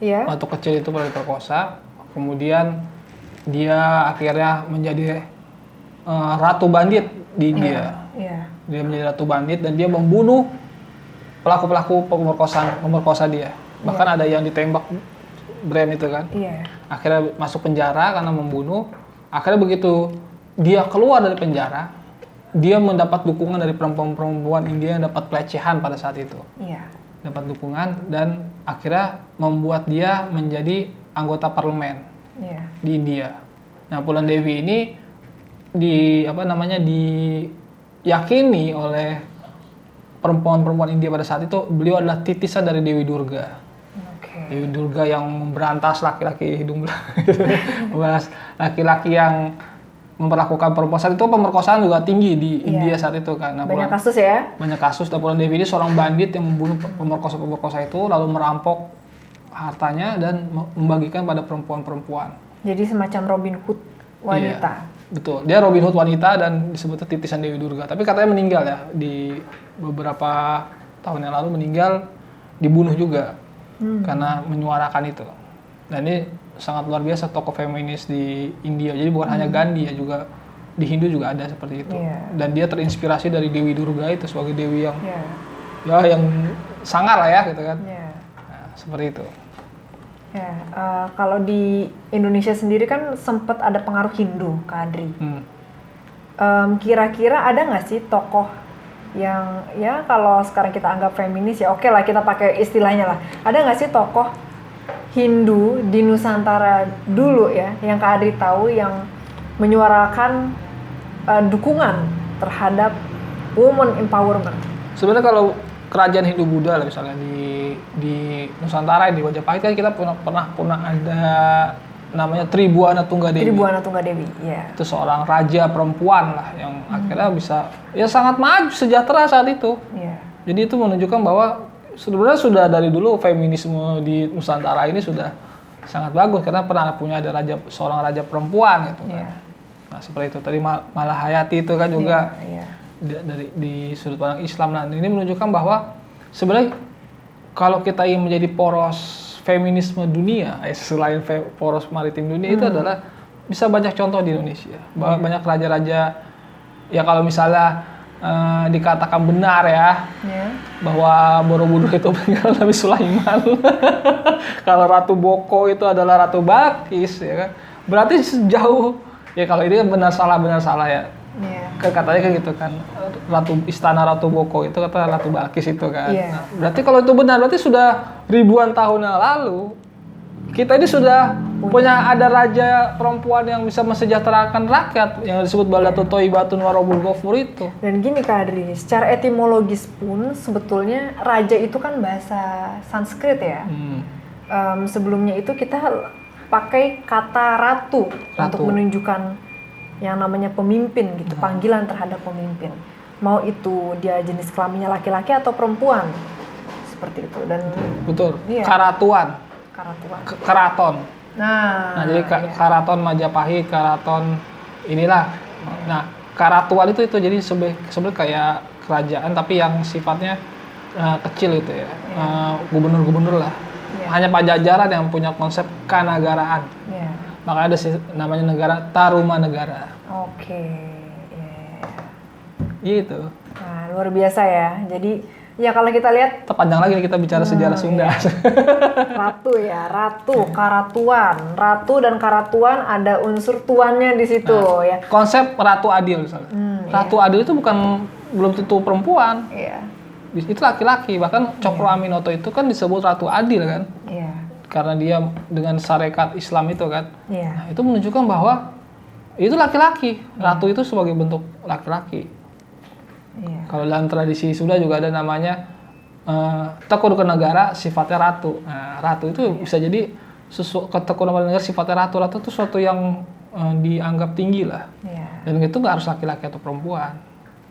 Waktu kecil itu pernah diperkosa, kemudian dia akhirnya menjadi ratu bandit di India. Dia menjadi ratu bandit dan dia membunuh pelaku-pelaku pemerkosa dia. Bahkan ada yang ditembak brand itu kan. Akhirnya masuk penjara karena membunuh. Akhirnya begitu dia keluar dari penjara, dia mendapat dukungan dari perempuan-perempuan India yang dapat pelecehan pada saat itu. Dapat dukungan dan akhirnya membuat dia menjadi anggota parlemen di India. Nah, Pulan Devi ini diyakini oleh perempuan-perempuan India pada saat itu beliau adalah titisan dari Dewi Durga. Dewi Durga yang memberantas laki-laki hidung belang, memberantas laki-laki yang memperlakukan perempuan. Itu pemerkosaan juga tinggi di India saat itu kan. Banyak kasus ya? Banyak kasus. Napoleon Devi ini seorang bandit yang membunuh pemerkosa itu, lalu merampok hartanya dan membagikan pada perempuan-perempuan. Jadi semacam Robin Hood wanita. Iya, betul. Dia Robin Hood wanita dan disebutnya titisan Dewi Durga. Tapi katanya meninggal ya, di beberapa tahun yang lalu meninggal, dibunuh juga karena menyuarakan itu. Dan ini sangat luar biasa tokoh feminis di India. Jadi bukan hanya Gandhi ya, juga di Hindu juga ada seperti itu. Dan dia terinspirasi dari Dewi Durga itu sebagai dewi yang yang sangar lah ya gitu kan. Nah, seperti itu. Ya, kalau di Indonesia sendiri kan sempat ada pengaruh Hindu, Kak Adri. Kira-kira ada nggak sih tokoh yang ya kalau sekarang kita anggap feminis ya oke lah kita pakai istilahnya lah. Ada nggak sih tokoh Hindu di Nusantara dulu ya yang Kak Adri tahu yang menyuarakan dukungan terhadap women empowerment? Sebenarnya kalau kerajaan Hindu Buddha lah misalnya di Nusantara di Majapahit kan kita pernah ada namanya Tribuana Tunggadewi. Tribuana Tunggadewi, ya. Itu seorang raja perempuan lah yang akhirnya bisa ya sangat maju sejahtera saat itu. Jadi itu menunjukkan bahwa sebenarnya sudah dari dulu feminisme di Nusantara ini sudah sangat bagus karena pernah punya ada seorang raja perempuan gitu kan. Nah seperti itu tadi Malahayati itu kan juga di sudut pandang Islam. Nah ini menunjukkan bahwa sebenarnya kalau kita ingin menjadi poros feminisme dunia, selain poros maritim dunia itu adalah bisa banyak contoh di Indonesia. Banyak raja-raja ya kalau misalnya dikatakan benar ya bahwa Borobudur itu meninggal Nabi Sulaiman. Kalau Ratu Boko itu adalah Ratu Balkis ya kan. Berarti sejauh ya kalau ini benar salah ya. Katanya kan gitu kan. Istana Ratu Boko itu kata Ratu Balkis itu kan. Nah, berarti kalau itu benar berarti sudah ribuan tahun yang lalu kita ini sudah punya ada raja perempuan yang bisa mensejahterakan rakyat yang disebut Balatu Toibatun Warobul Ghafur itu. Dan gini Kak Adri, secara etimologis pun sebetulnya raja itu kan bahasa Sanskrit ya. Sebelumnya itu kita pakai kata ratu untuk menunjukkan yang namanya pemimpin gitu, panggilan terhadap pemimpin. Mau itu dia jenis kelaminnya laki-laki atau perempuan. Seperti itu dan betul. Karatuan. Keraton. Nah, jadi Karaton Majapahit, Karaton inilah. Nah, Karatuan itu jadi sebenarnya kayak kerajaan tapi yang sifatnya kecil itu ya. Gubernur-gubernur lah. Hanya Pajajaran yang punya konsep kanagaraan. Makanya ada namanya negara Tarumanegara. Gitu. Nah, luar biasa ya. Jadi ya kalau kita lihat panjang lagi kita bicara sejarah Sunda. Ratu ya, Karatuan. Ratu dan Karatuan ada unsur tuannya di situ ya. Konsep Ratu Adil misalnya. Ratu Adil itu belum tentu perempuan. Itu laki-laki. Bahkan Cokro Aminoto itu kan disebut Ratu Adil kan. Karena dia dengan syarikat Islam itu kan. Nah, itu menunjukkan bahwa itu laki-laki. Ratu itu sebagai bentuk laki-laki. Kalau dalam tradisi Sunda juga ada namanya Tekudukan Negara sifatnya ratu. Nah, ratu itu bisa jadi Tekudukan Negara sifatnya ratu. Ratu itu sesuatu yang dianggap tinggi lah. Dan itu nggak harus laki-laki atau perempuan.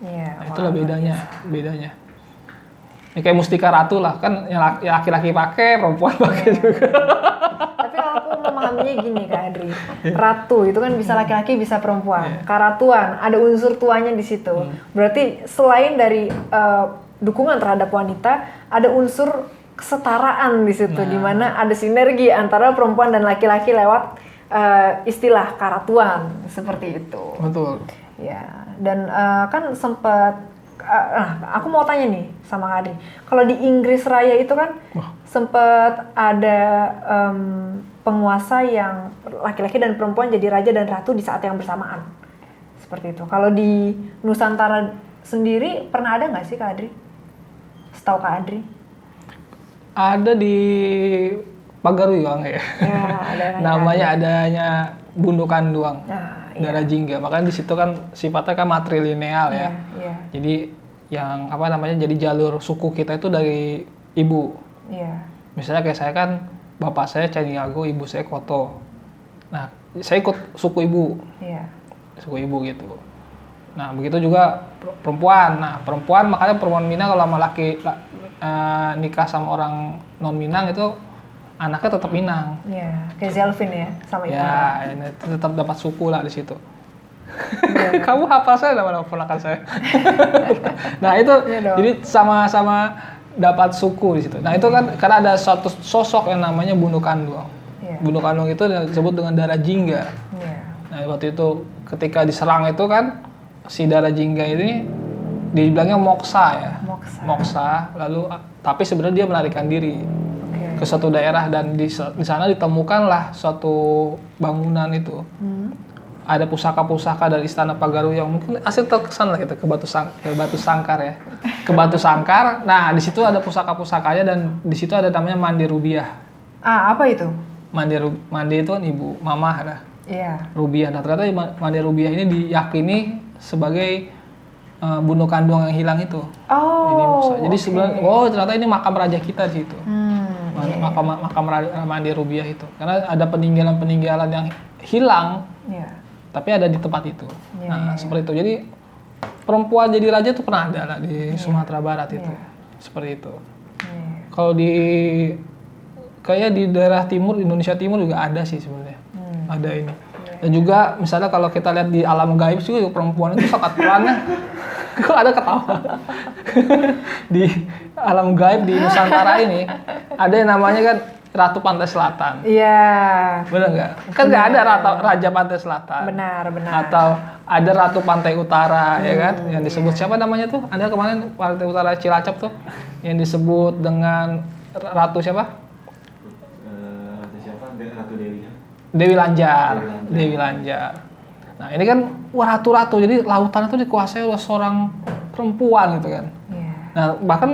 Nah, itulah bedanya. Ya, kayak Mustika Ratu lah, kan yang laki-laki pakai, perempuan pakai juga. Tapi kalau aku memahaminya gini Kak Adri, Ratu itu kan bisa laki-laki bisa perempuan. Karatuan ada unsur tuanya di situ. Berarti selain dari dukungan terhadap wanita, ada unsur kesetaraan di situ, di mana ada sinergi antara perempuan dan laki-laki lewat istilah Karatuan seperti itu. Betul. Ya, dan kan sempat aku mau tanya nih sama Kak Adri. Kalau di Inggris Raya itu kan sempat ada penguasa yang laki-laki dan perempuan jadi raja dan ratu di saat yang bersamaan. Seperti itu. Kalau di Nusantara sendiri pernah ada nggak sih Kak Adri? Setahu Kak Adri? Ada di Pagaruyuang ya. Namanya adanya Bundukan Duang. Darah Jingga. Makanya di situ kan sifatnya kan matrilineal ya. Jadi yang jadi jalur suku kita itu dari ibu. Misalnya kayak saya kan bapak saya Caniago, ibu saya Koto. Nah, saya ikut suku ibu. Iya. Suku ibu gitu. Nah, begitu juga perempuan. Nah, perempuan makanya perempuan Minang kalau sama nikah sama orang non Minang itu anaknya tetap Minang. Iya, kayak Zelvin ya sama Ipana. Ya, ini tetap dapat suku lah di situ. Kamu hafal saya nama ponakan saya. Nah, itu Iya dong. jadi sama-sama dapat suku di situ. Nah, itu kan karena ada suatu sosok yang namanya Bundu Kandung. Iya. Bundu Kandung itu disebut dengan darah jingga. Iya. Nah, waktu itu ketika diserang itu kan si darah jingga ini dibilangnya moksa ya. Moksa, lalu tapi sebenarnya dia melarikan diri Oke. ke suatu daerah dan di sana ditemukanlah suatu bangunan itu. Ada pusaka-pusaka dari Istana Pagaruyung, mungkin asli terkesan lah gitu ke Batu Sangkar ya. Ke Batu Sangkar. Nah, di situ ada pusaka-pusakanya dan di situ ada namanya Mandi Rubiah. Ah, apa itu? Mandi itu kan ibu, mamah lah. Iya. Rubiah. Nah, ternyata Mandi Rubiah ini diyakini sebagai Bundu Kandung yang hilang itu. Oh. Ini Moksa. Jadi sebenarnya ternyata ini makam raja kita di situ. Iya. Makam Mandi Rubiah itu. Karena ada peninggalan-peninggalan yang hilang Iya. tapi ada di tempat itu. Iya, Nah, iya, iya. seperti itu. Jadi perempuan jadi raja tuh pernah ada lah di Sumatera Barat itu. Iya. Seperti itu. Iya. Kalau kayak di daerah timur, Indonesia Timur juga ada sih sebenarnya. Ada ini. Dan juga misalnya kalau kita lihat di alam gaib juga perempuan itu sangat perannya. Kok ada ketawa? Di alam gaib di Nusantara ini ada yang namanya kan Ratu Pantai Selatan. Iya. Bener nggak? Kan nggak ada Raja Pantai Selatan. Benar. Atau ada Ratu Pantai Utara, ya kan? Yang disebut siapa namanya tuh? Ada kemarin Pantai Utara Cilacap tuh, yang disebut dengan Ratu siapa? Ratu siapa? Ratu Dewi. Dewi Lanjar. Dewi Lanjar. Nah, ini kan ratu-ratu, jadi lautan itu dikuasai oleh seorang perempuan gitu kan. Iya. Nah, bahkan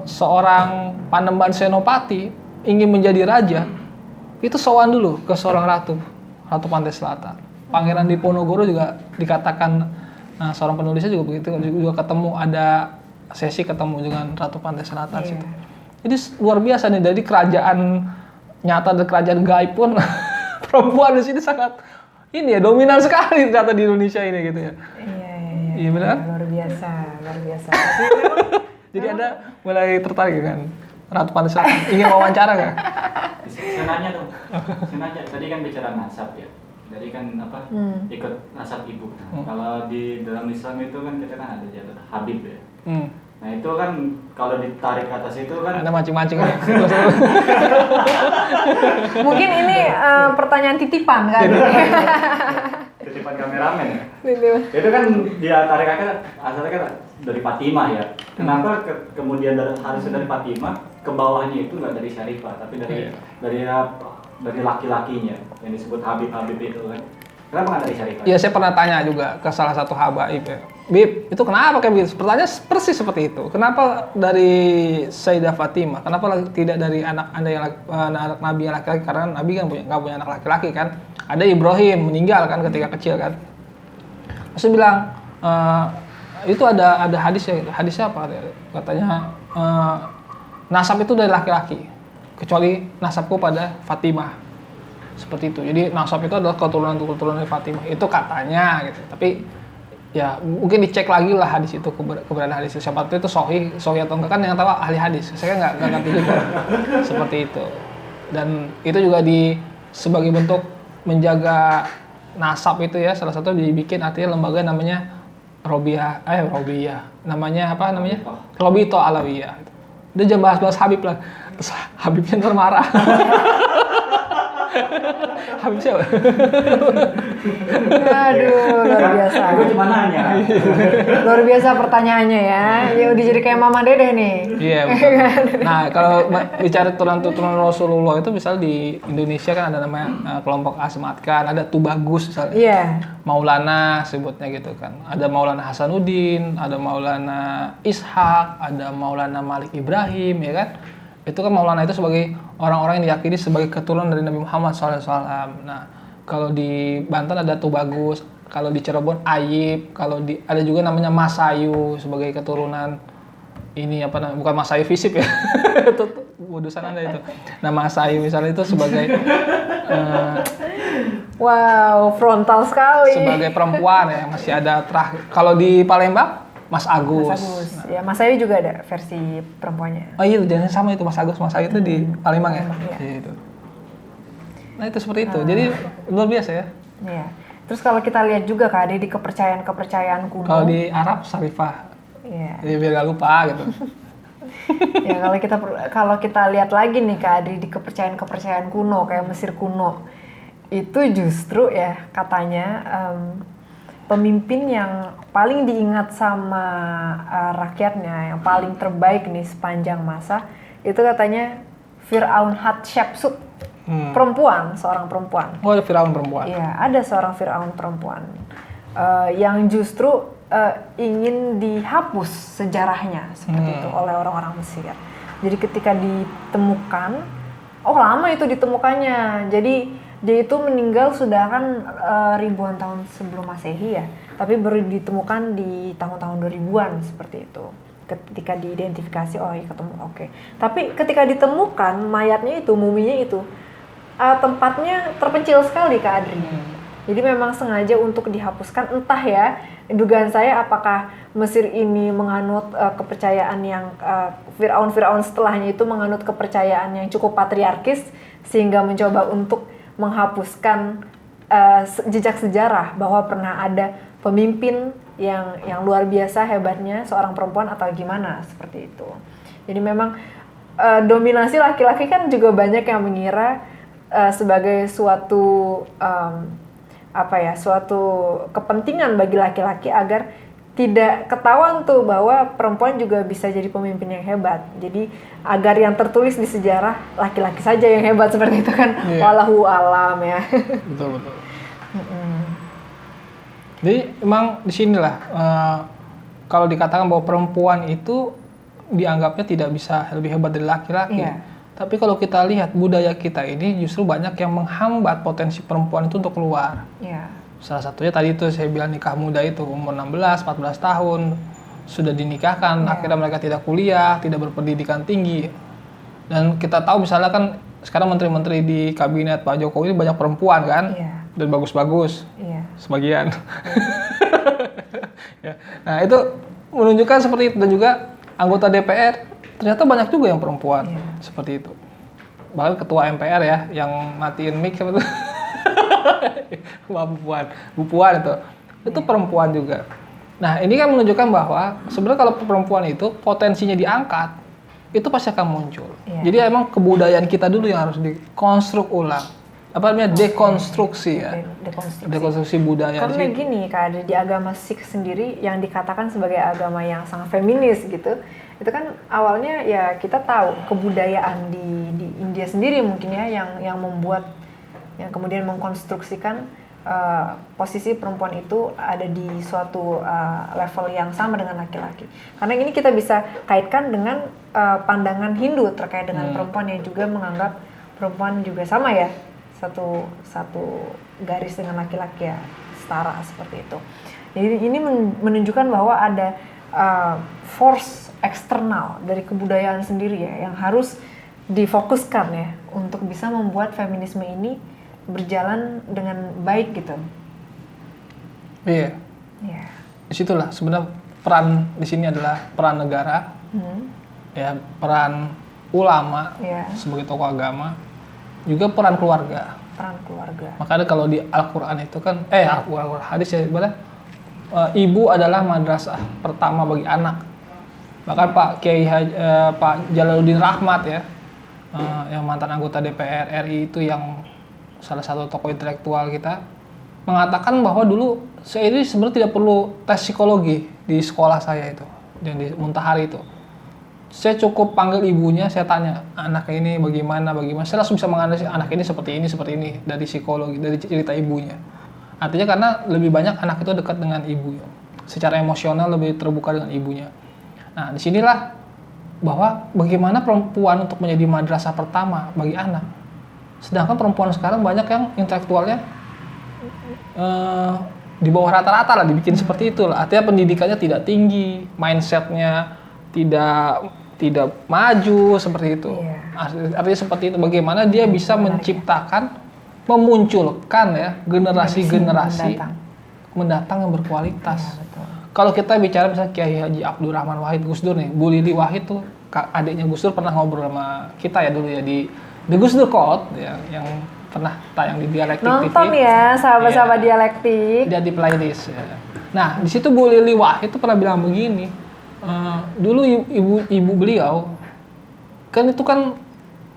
seorang Panembahan Senopati ingin menjadi raja, itu sowan dulu ke seorang Ratu Pantai Selatan. Pangeran Diponegoro juga dikatakan, seorang penulisnya juga begitu, juga ketemu, ada sesi ketemu dengan Ratu Pantai Selatan situ. Jadi luar biasa nih, dari kerajaan nyata dan kerajaan gaib pun perempuan di sini sangat ini ya, dominan sekali ternyata di Indonesia ini gitu ya. Iya benar. Luar biasa. Jadi Anda mulai tertarik kan Ratu Pantai Selatan, ingin wawancara nggak? Saya nanya dong. Saya nanya. Tadi kan bicara nasab ya. Jadi kan ikut nasab ibu. Kalau di dalam Islam itu kan kita kan ada jalur Habib ya. Nah itu kan kalau ditarik ke atas itu kan. Anda mancing-mancing ya. Mungkin ini pertanyaan titipan kan? Titipan kameramen ya. Gitu. Itu kan dia tarik asalnya kan dari Fatimah ya. Kenapa kemudian harusnya dari Fatimah ke bawahnya itu nggak dari Syarifah tapi dari laki-lakinya yang disebut Habib itu kan. Kenapa nggak dari Syarifah? Iya, saya pernah tanya juga ke salah satu habaib ya. Bib, itu kenapa kayak begitu? Pertanyaan persis seperti itu. Kenapa dari Sayyidah Fatimah? Kenapa tidak dari anak Nabi yang laki-laki? Karena Nabi kan nggak punya anak laki-laki kan. Ada Ibrahim meninggal kan ketika kecil kan. Terus dia bilang, itu ada hadisnya. Hadisnya apa? Katanya nasab itu dari laki-laki, kecuali nasabku pada Fatimah. Seperti itu. Jadi nasab itu adalah keturunan dari Fatimah. Itu katanya gitu. Tapi ya mungkin dicek lagi lah hadis itu, keberadaan hadis itu. Siapa tahu itu sahih atau enggak, kan yang tahu ahli hadis. Saya nggak ngerti juga. Seperti itu. Dan itu juga sebagai bentuk menjaga nasab itu ya, salah satu dibikin artinya lembaga namanya Robiah. Namanya apa namanya? Robito Alawiyah. Dia jangan bahas-bahas Habib lah. Terus Habibnya ntar marah. Habib siapa? Aduh, luar biasa. Aku cuma nanya. Luar biasa pertanyaannya ya. Ya udah jadi kayak Mama Dedeh nih. Iya, betul. Nah, kalau bicara turunan Rasulullah itu misalnya di Indonesia kan ada namanya kelompok Asmat kan, ada Tubagus misalnya. Iya. Maulana sebutnya gitu kan. Ada Maulana Hasanuddin, ada Maulana Ishak, ada Maulana Malik Ibrahim, ya kan? Itu kan Maulana itu sebagai orang-orang yang diyakini sebagai keturunan dari Nabi Muhammad SAW. Nah, kalau di Banten ada Tubagus, kalau di Cirebon Ayib, ada juga namanya Masayu sebagai keturunan ini apa namanya? Bukan Masayu Visip ya. kebodosan Anda itu. Nama saya misalnya itu sebagai Wow, frontal sekali. sebagai perempuan ya, masih ada terakhir. Kalau di Palembang Mas Agus. Mas Agus. Ya, Mas Ayu juga ada versi perempuannya. Oh iya, jangan sama itu Mas Agus. Mas Ayu itu di Palembang ya. Palembang, iya. Iya, itu. Nah itu seperti itu. Jadi luar biasa ya. Iya. Terus kalau kita lihat juga Kak Ade di kepercayaan kuno. Kalau di Arab Sarifah. Iya. Jadi biar gak lupa gitu. Ya kalau kita lihat lagi nih Kak Adri di kepercayaan kuno kayak Mesir kuno, itu justru ya katanya pemimpin yang paling diingat sama rakyatnya, yang paling terbaik nih sepanjang masa itu katanya Fir'aun Hatshepsut, seorang perempuan. Oh ada Firaun perempuan. Iya, ada seorang Fir'aun perempuan yang justru ingin dihapus sejarahnya seperti itu oleh orang-orang Mesir. Jadi ketika ditemukan, lama itu ditemukannya. Jadi dia itu meninggal sudah kan ribuan tahun sebelum Masehi ya, tapi baru ditemukan di tahun-tahun 2000-an seperti itu. Ketika diidentifikasi, iya ketemu, oke. Tapi ketika ditemukan mayatnya itu, muminya itu, tempatnya terpencil sekali Kak Adri. Jadi memang sengaja untuk dihapuskan, entah ya, dugaan saya apakah Mesir ini menganut kepercayaan yang Fir'aun setelahnya itu menganut kepercayaan yang cukup patriarkis sehingga mencoba untuk menghapuskan jejak sejarah bahwa pernah ada pemimpin yang luar biasa hebatnya seorang perempuan atau gimana seperti itu. Jadi memang dominasi laki-laki kan juga banyak yang mengira sebagai suatu suatu kepentingan bagi laki-laki agar tidak ketahuan tuh bahwa perempuan juga bisa jadi pemimpin yang hebat. Jadi agar yang tertulis di sejarah laki-laki saja yang hebat seperti itu kan. Wallahu alam ya. Betul. Jadi emang di sinilah kalau dikatakan bahwa perempuan itu dianggapnya tidak bisa lebih hebat dari laki-laki. Iya. Tapi kalau kita lihat budaya kita ini justru banyak yang menghambat potensi perempuan itu untuk keluar. Iya. Salah satunya tadi itu saya bilang nikah muda itu umur 16, 14 tahun sudah dinikahkan, akhirnya mereka tidak kuliah, tidak berpendidikan tinggi. Dan kita tahu misalnya kan sekarang menteri-menteri di kabinet Pak Jokowi ini banyak perempuan kan, dan bagus-bagus, sebagian. Ya. Nah itu menunjukkan seperti itu, dan juga anggota DPR ternyata banyak juga yang perempuan seperti itu. Bahkan ketua MPR ya yang matiin mic siapa tuh? Bu Puan itu perempuan juga. Nah ini kan menunjukkan bahwa sebenarnya kalau perempuan itu potensinya diangkat itu pasti akan muncul. Jadi emang kebudayaan kita dulu yang harus dikonstruk ulang. Apa namanya dekonstruksi ya? Dekonstruksi budaya. Karena gini Kak Adri, di agama Sikh sendiri yang dikatakan sebagai agama yang sangat feminis gitu, itu kan awalnya ya kita tahu kebudayaan di India sendiri mungkin ya yang membuat, yang kemudian mengkonstruksikan posisi perempuan itu ada di suatu level yang sama dengan laki-laki. Karena ini kita bisa kaitkan dengan pandangan Hindu terkait dengan perempuan yang juga menganggap perempuan juga sama ya, satu garis dengan laki-laki ya, setara seperti itu. Jadi ini menunjukkan bahwa ada force eksternal dari kebudayaan sendiri ya yang harus difokuskan ya untuk bisa membuat feminisme ini berjalan dengan baik gitu. Iya. Disitulah sebenarnya peran di sini adalah peran negara, ya peran ulama sebagai tokoh agama, juga peran keluarga. Makanya kalau di Al-Quran itu kan, Al-Quran hadis ya ibarat ibu adalah madrasah pertama bagi anak. Bahkan Pak Jalaluddin Rahmat ya, yang mantan anggota DPR RI itu yang salah satu tokoh intelektual kita mengatakan bahwa dulu saya ini sebenarnya tidak perlu tes psikologi di sekolah saya itu, yang di Muntahari itu. Saya cukup panggil ibunya, saya tanya anaknya ini bagaimana, saya langsung bisa menganalisis anak ini seperti ini dari psikologi, dari cerita ibunya. Artinya karena lebih banyak anak itu dekat dengan ibu, secara emosional lebih terbuka dengan ibunya. Nah disinilah bahwa bagaimana perempuan untuk menjadi madrasah pertama bagi anak. Sedangkan perempuan sekarang banyak yang intelektualnya di bawah rata-rata lah, dibikin seperti itu lah. Artinya pendidikannya tidak tinggi, mindsetnya tidak tidak maju seperti itu. Iya. Artinya seperti itu. Bagaimana dia bisa menciptakan, memunculkan ya generasi-generasi mendatang yang berkualitas. Iya, betul. Kalau kita bicara misalnya Kiai Haji Abdurrahman Wahid Gus Dur nih, Bu Lili Wahid tuh adiknya Gus Dur pernah ngobrol sama kita ya dulu ya di The Gus Dur Code ya, yang pernah tayang di Dialektik Nonton TV. ya sahabat-sahabat Iya. Dialektik. Dia di playlist ya. Nah, di situ Bu Lili Wahid itu pernah bilang begini. Dulu ibu beliau kan itu kan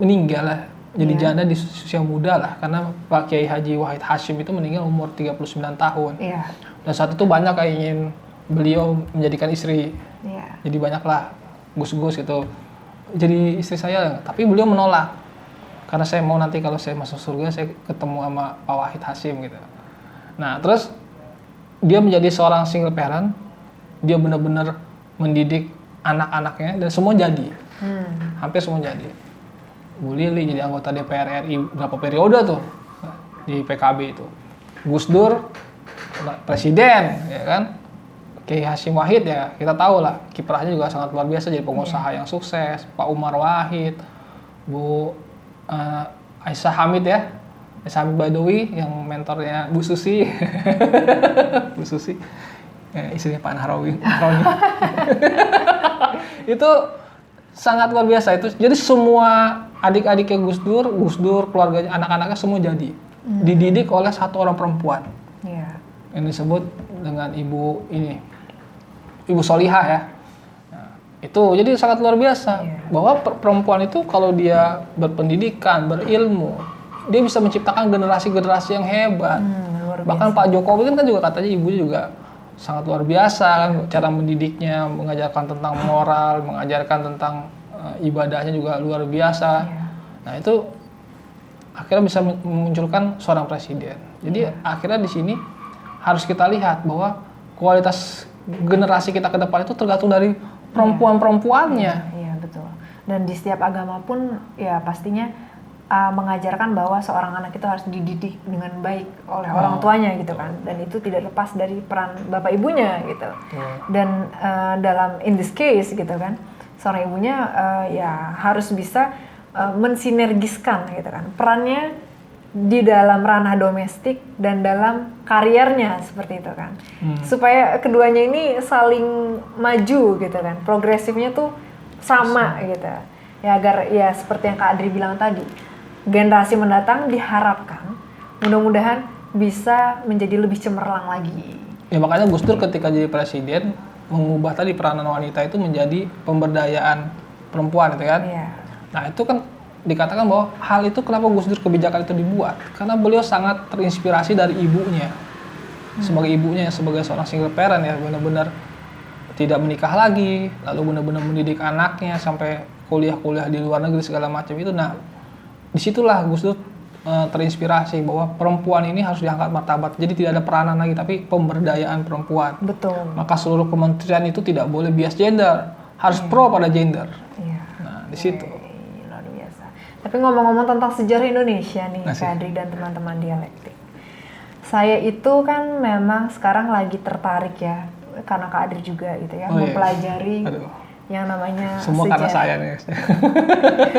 meninggal lah. Jadi Iya. janda di usia muda lah karena Pak Kiai Haji Wahid Hasyim itu meninggal umur 39 tahun. Iya. Dan saat itu banyak yang ingin beliau menjadikan istri. Iya. Jadi banyaklah gus-gus gitu. Jadi istri saya, tapi beliau menolak. Karena saya mau nanti kalau saya masuk surga saya ketemu sama Pak Wahid Hasyim gitu. Nah, terus dia menjadi seorang single parent. Dia benar-benar mendidik anak-anaknya dan semua jadi. Hampir semua jadi. Bu Lili jadi anggota DPR RI berapa periode tuh di PKB itu. Gus Dur presiden, ya kan? Kiai Hasyim Wahid ya kita tahu lah kiprahnya juga sangat luar biasa jadi pengusaha yang sukses. Pak Umar Wahid, Bu Aisyah Hamid ya, Aisyah Hamid Badawi yang mentornya Bu Susi, Bu Susi, istrinya Pak Nahrawi. Itu sangat luar biasa itu. Jadi semua adik-adiknya Gus Dur, keluarganya, anak-anaknya semua jadi dididik oleh satu orang perempuan. Iya. Yang disebut dengan Ibu Solihah ya. Nah, itu jadi sangat luar biasa bahwa perempuan itu kalau dia berpendidikan, berilmu, dia bisa menciptakan generasi-generasi yang hebat. Luar biasa. Bahkan Pak Jokowi kan juga katanya ibunya juga sangat luar biasa kan cara mendidiknya, mengajarkan tentang moral, mengajarkan tentang ibadahnya juga luar biasa. Nah, itu akhirnya bisa memunculkan seorang presiden. Jadi akhirnya di sini harus kita lihat bahwa kualitas generasi kita ke depan itu tergantung dari perempuan-perempuannya. Iya, betul. Dan di setiap agama pun ya pastinya mengajarkan bahwa seorang anak itu harus dididik dengan baik oleh orang tuanya gitu kan. Dan itu tidak lepas dari peran bapak ibunya gitu. Dan dalam in this case gitu kan, seorang ibunya ya harus bisa mensinergiskan gitu kan. Perannya di dalam ranah domestik dan dalam kariernya seperti itu kan. Supaya keduanya ini saling maju gitu kan. Progresifnya tuh sama gitu. Ya agar ya seperti yang Kak Adri bilang tadi, generasi mendatang diharapkan mudah-mudahan bisa menjadi lebih cemerlang lagi. Ya makanya Gus Dur ketika jadi presiden mengubah tadi peranan wanita itu menjadi pemberdayaan perempuan gitu kan. Iya. Nah, itu kan dikatakan bahwa hal itu kenapa Gus Dur kebijakan itu dibuat karena beliau sangat terinspirasi dari ibunya sebagai ibunya sebagai seorang single parent ya benar-benar tidak menikah lagi lalu benar-benar mendidik anaknya sampai kuliah di luar negeri segala macam itu. Nah disitulah Gus Dur terinspirasi bahwa perempuan ini harus diangkat martabat jadi tidak ada peranan lagi tapi pemberdayaan perempuan. Betul. Maka seluruh kementerian itu tidak boleh bias gender harus pro pada gender. Iya. Nah di situ. Luar biasa. Tapi ngomong-ngomong tentang sejarah Indonesia nih, Masih. Kak Adri dan teman-teman Dialektik. Saya itu kan memang sekarang lagi tertarik ya, karena Kak Adri juga gitu ya, Oh, iya. mempelajari Aduh. yang namanya Semua sejarah. karena saya nih.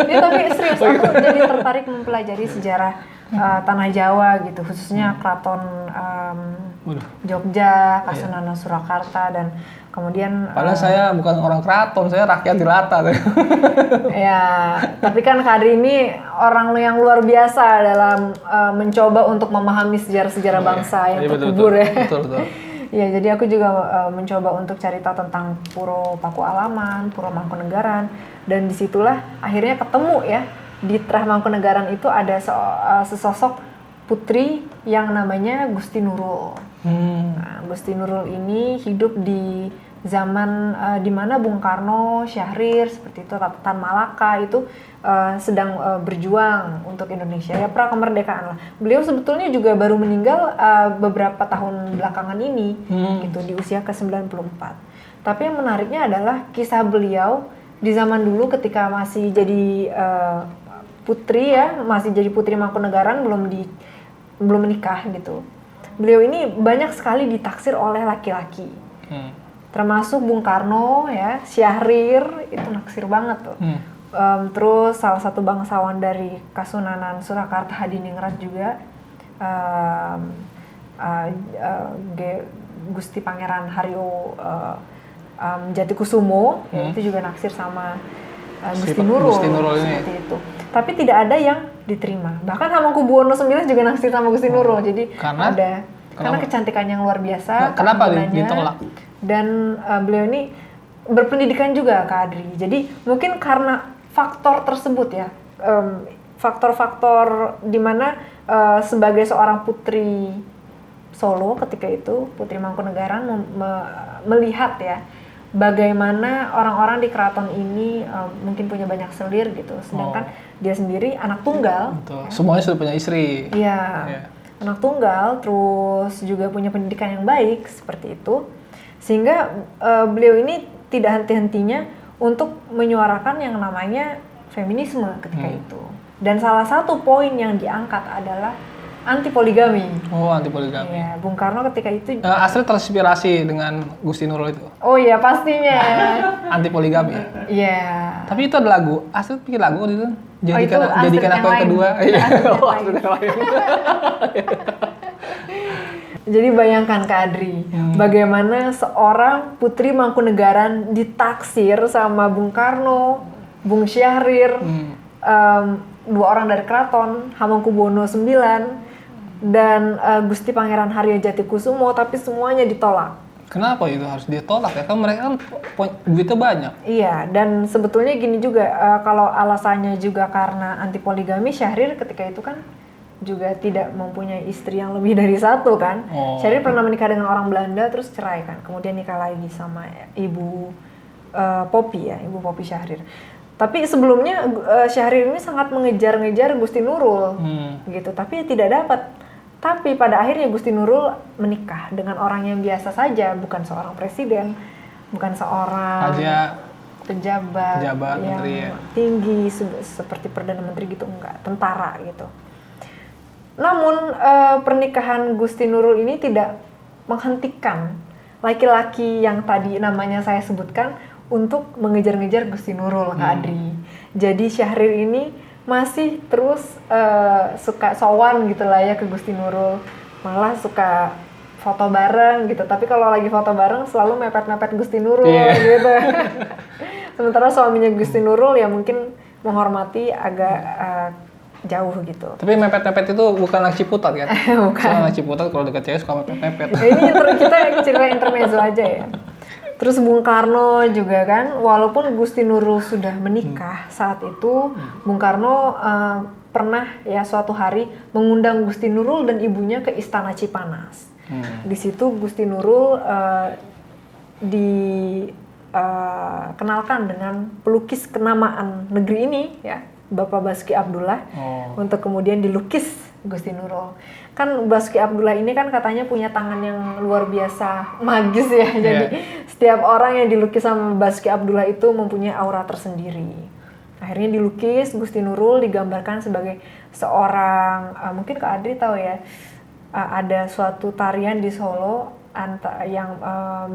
Ya, tapi serius, aku jadi tertarik mempelajari sejarah Tanah Jawa gitu, khususnya Keraton Waduh. Jogja, Kasunanan Surakarta, dan kemudian Padahal saya bukan orang keraton, saya rakyat jelata. ya, tapi kan Kak Adri ini orang yang luar biasa dalam mencoba untuk memahami sejarah-sejarah bangsa yang Iya, terkubur ya. Betul. Ya, jadi aku juga mencoba untuk cari tahu tentang Puro Pakualaman, Puro Mangkunegaran, dan disitulah akhirnya ketemu ya di Trah Mangkunegaran itu ada sesosok putri yang namanya Gusti Nurul. Nah, Gusti Nurul ini hidup di zaman di mana Bung Karno, Syahrir seperti itu, Tan Malaka itu sedang berjuang untuk Indonesia ya pra kemerdekaan lah. Beliau sebetulnya juga baru meninggal beberapa tahun belakangan ini gitu di usia ke-94. Tapi yang menariknya adalah kisah beliau di zaman dulu ketika masih jadi putri ya, masih jadi putri Mangkunegaran belum menikah gitu. Beliau ini banyak sekali ditaksir oleh laki-laki. Termasuk Bung Karno ya, Syahrir itu naksir banget tuh. Terus salah satu bangsawan dari Kasunanan Surakarta Hadiningrat juga, Gusti Pangeran Haryo Jatikusumo, ya, itu juga naksir sama Gusti Nurul, seperti itu. Tapi tidak ada yang diterima. Bahkan Hamengkubuwono IX juga naksir sama Gusti Nurul. Jadi karena kecantikan yang luar biasa. Kenapa ditolak? Dan beliau ini berpendidikan juga, Kak Adri. Jadi mungkin karena faktor tersebut ya, faktor-faktor di mana sebagai seorang putri Solo ketika itu, Putri Mangkunegaran melihat ya bagaimana orang-orang di keraton ini mungkin punya banyak selir gitu, sedangkan dia sendiri anak tunggal. Betul. Ya. Semuanya sudah punya istri. Iya, anak tunggal, terus juga punya pendidikan yang baik seperti itu, sehingga beliau ini tidak henti-hentinya untuk menyuarakan yang namanya feminisme ketika itu. Dan salah satu poin yang diangkat adalah anti poligami. Oh, anti poligami. Ya, Bung Karno ketika itu Astrid terinspirasi dengan Gusti Nurul itu. Oh iya, pastinya. Anti poligami. Iya. Tapi itu ada lagu. Astrid bikin lagu itu. Jadikan aku yang kedua. Iya. Jadi bayangkan Kak Adri, bagaimana seorang putri Mangkunegaran ditaksir sama Bung Karno, Bung Syahrir, dua orang dari keraton, Hamengkubuwono IX, dan Gusti Pangeran Haryo Jatikusumo, tapi semuanya ditolak. Kenapa itu harus ditolak ya? Kan mereka kan duitnya banyak. Iya, dan sebetulnya gini juga, kalau alasannya juga karena anti poligami, Syahrir ketika itu kan juga tidak mempunyai istri yang lebih dari satu kan. Syahrir pernah menikah dengan orang Belanda, terus cerai kan, kemudian nikah lagi sama Ibu Poppy ya, Ibu Poppy Syahrir. Tapi sebelumnya Syahrir ini sangat mengejar-ngejar Gusti Nurul, gitu. Tapi tidak dapat. Tapi pada akhirnya Gusti Nurul menikah dengan orang yang biasa saja, bukan seorang presiden, bukan seorang pejabat yang menteri, ya, tinggi seperti perdana menteri gitu, enggak, tentara gitu. Namun pernikahan Gusti Nurul ini tidak menghentikan laki-laki yang tadi namanya saya sebutkan untuk mengejar-ngejar Gusti Nurul, Kak Adri. Jadi Syahrir ini masih terus suka sowan gitu lah ya ke Gusti Nurul, malah suka foto bareng gitu. Tapi kalau lagi foto bareng selalu mepet-mepet Gusti Nurul gitu. Sementara suaminya Gusti Nurul ya mungkin menghormati agak jauh gitu. Tapi mepet-mepet itu bukan anak Ciputat kan? Bukan. Anak Ciputat kalau dekat cewek suka mepet-mepet. Ini kita cerita intermezzo aja ya. Terus Bung Karno juga kan, walaupun Gusti Nurul sudah menikah saat itu, Bung Karno pernah ya suatu hari mengundang Gusti Nurul dan ibunya ke Istana Cipanas. Di situ Gusti Nurul dikenalkan dengan pelukis kenamaan negeri ini ya, Bapak Basuki Abdullah, untuk kemudian dilukis Gusti Nurul. Kan Basuki Abdullah ini kan katanya punya tangan yang luar biasa magis ya. Jadi setiap orang yang dilukis sama Basuki Abdullah itu mempunyai aura tersendiri. Akhirnya dilukis Gusti Nurul digambarkan sebagai seorang, mungkin Kak Adri tahu ya, ada suatu tarian di Solo yang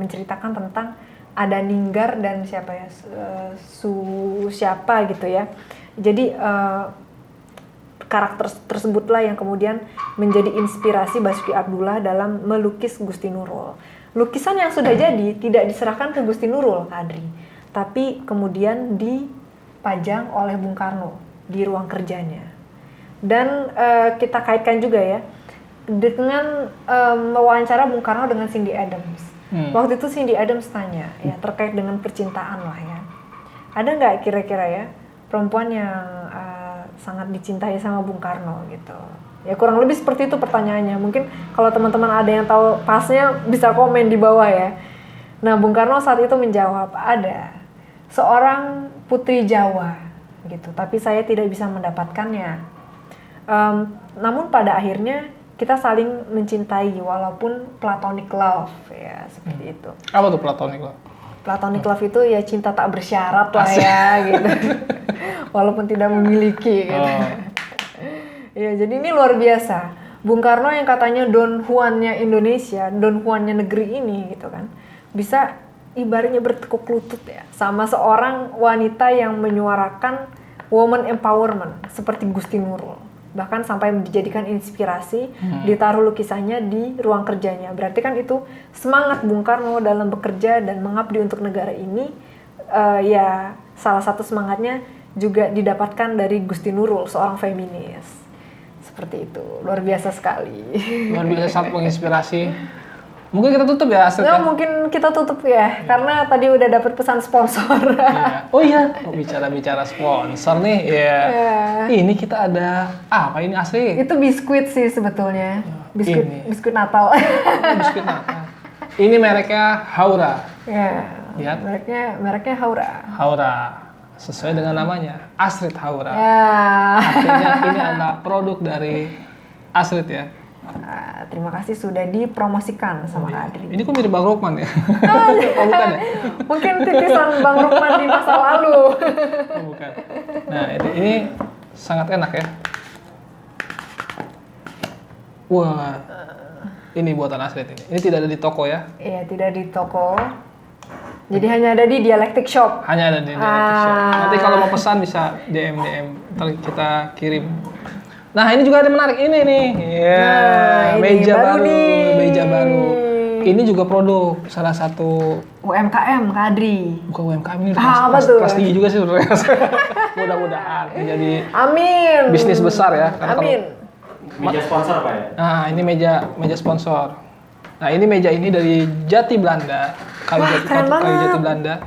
menceritakan tentang ada Ninggar dan siapa ya, siapa gitu ya. Jadi karakter tersebutlah yang kemudian menjadi inspirasi Basuki Abdullah dalam melukis Gusti Nurul. Lukisan yang sudah jadi tidak diserahkan ke Gusti Nurul, Kak Adri, tapi kemudian dipajang oleh Bung Karno di ruang kerjanya. Dan kita kaitkan juga ya dengan wawancara Bung Karno dengan Cindy Adams. Waktu itu Cindy Adams tanya ya terkait dengan percintaan lah ya. Ada nggak kira-kira ya perempuan yang sangat dicintai sama Bung Karno gitu. Ya kurang lebih seperti itu pertanyaannya. Mungkin kalau teman-teman ada yang tahu pasnya bisa komen di bawah ya. Nah, Bung Karno saat itu menjawab, ada seorang putri Jawa gitu, tapi saya tidak bisa mendapatkannya. Namun pada akhirnya kita saling mencintai walaupun platonic love ya, seperti itu. Apa tuh platonic love? Platonic love itu ya cinta tak bersyarat lah ya gitu. Walaupun tidak memiliki gitu. Ya, jadi ini luar biasa. Bung Karno yang katanya Don Juan-nya Indonesia, Don Juan-nya negeri ini gitu kan, bisa ibaratnya bertekuk lutut ya sama seorang wanita yang menyuarakan woman empowerment seperti Gusti Nurul, bahkan sampai dijadikan inspirasi, ditaruh lukisannya di ruang kerjanya. Berarti kan itu semangat Bung Karno dalam bekerja dan mengabdi untuk negara ini. Ya salah satu semangatnya juga didapatkan dari Gusti Nurul, seorang feminis. Seperti itu, luar biasa sekali. Luar biasa, sangat menginspirasi. Mungkin kita tutup ya, Astrid. Nah, mungkin kita tutup ya, karena tadi udah dapat pesan sponsor. Iya. Oh iya, bicara-bicara sponsor nih, ya. Ini kita ada apa ini Astrid? Itu biskuit sih sebetulnya, biskuit Natal. Biskuit Natal. Ini mereknya Haura. Ya, Lihat. mereknya Haura. Haura, sesuai dengan namanya, Astrid Haura. Ya. Artinya ini adalah produk dari Astrid ya. Terima kasih sudah dipromosikan sama Kak Adri. Ini kok mirip Bang Rukman ya? Oh bukan ya? Mungkin titisan Bang Rukman di masa lalu. Oh bukan. Nah ini sangat enak ya. Wah, ini buatan Astrid ini. Ini tidak ada di toko ya? Iya, tidak di toko. Jadi hanya ada di Dialektik Shop. Hanya ada di Dialektik Shop. Nanti kalau mau pesan bisa DM, ntar kita kirim. Nah ini juga ada menarik ini nih, ya meja baru. Ini juga produk salah satu UMKM Kak Adri. Bukan UMKM ini Apa tuh? kelas tinggi juga sih sebenarnya. Mudah-mudahan menjadi Amin. bisnis besar ya. Karena Amin. Meja sponsor Pak ya? Nah ini meja sponsor. Nah ini meja ini dari Jati Belanda, kayu jati Belanda.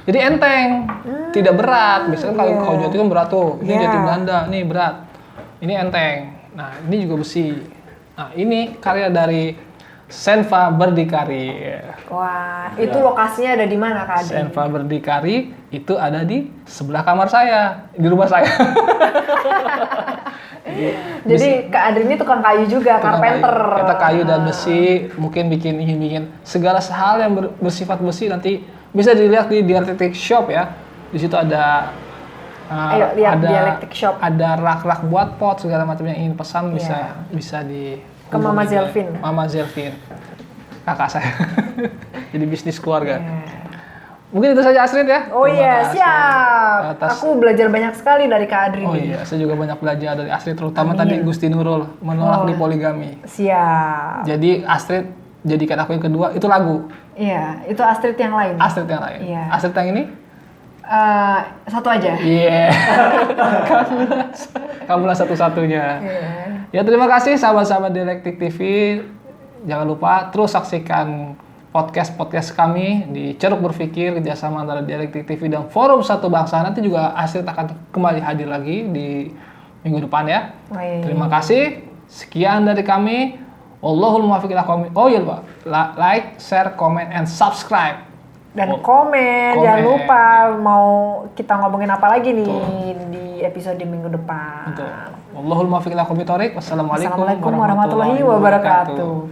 Jadi enteng, tidak berat. Biasanya kayu jati kan berat tuh. Ini Jati Belanda, nih berat. Ini enteng. Nah, ini juga besi. Nah, ini karya dari Senva Berdikari. Wah, itu lokasinya ada di mana Kak Adri? Senva Berdikari itu ada di sebelah kamar saya, di rumah saya. Jadi Kak Adri ini tukang kayu juga, carpenter. Kita kayu dan besi, mungkin bikin segala hal yang bersifat besi nanti bisa dilihat di Dialektik Shop ya. Di situ ada Ayo lihat Dialektik Shop. Ada rak-rak buat pot segala macam yang ingin pesan bisa di ke Mama Zelvin. Mama Zelvin, kakak saya. Jadi bisnis keluarga. Mungkin itu saja Astrid ya. Oh iya, siap. Aku belajar banyak sekali dari Kak Adri. Oh iya, saya juga banyak belajar dari Astrid, terutama tadi Gusti Nurul menolak di poligami. Siap. Jadi Astrid jadikan aku yang kedua, itu lagu. Iya, itu Astrid yang lain. Astrid yang lain. Iya. Astrid yang ini? Satu aja. Iya. Kamulah satu-satunya. Yeah. Ya terima kasih sahabat-sahabat Dialektik TV. Jangan lupa terus saksikan podcast kami di Ceruk Berpikir, kerjasama antara Dialektik TV dan Forum Satu Bangsa. Nanti juga Astrid akan kembali hadir lagi di minggu depan ya. Terima kasih. Sekian dari kami. Wallahul muwaffiq ila aqwamit. Oh iya Pak, like, share, comment, and subscribe. Dan komen, jangan lupa mau kita ngomongin apa lagi nih di episode minggu depan. Wallahul muwaffiq ila aqwamit thoriq. Wassalamualaikum Warahmatullahi wabarakatuh.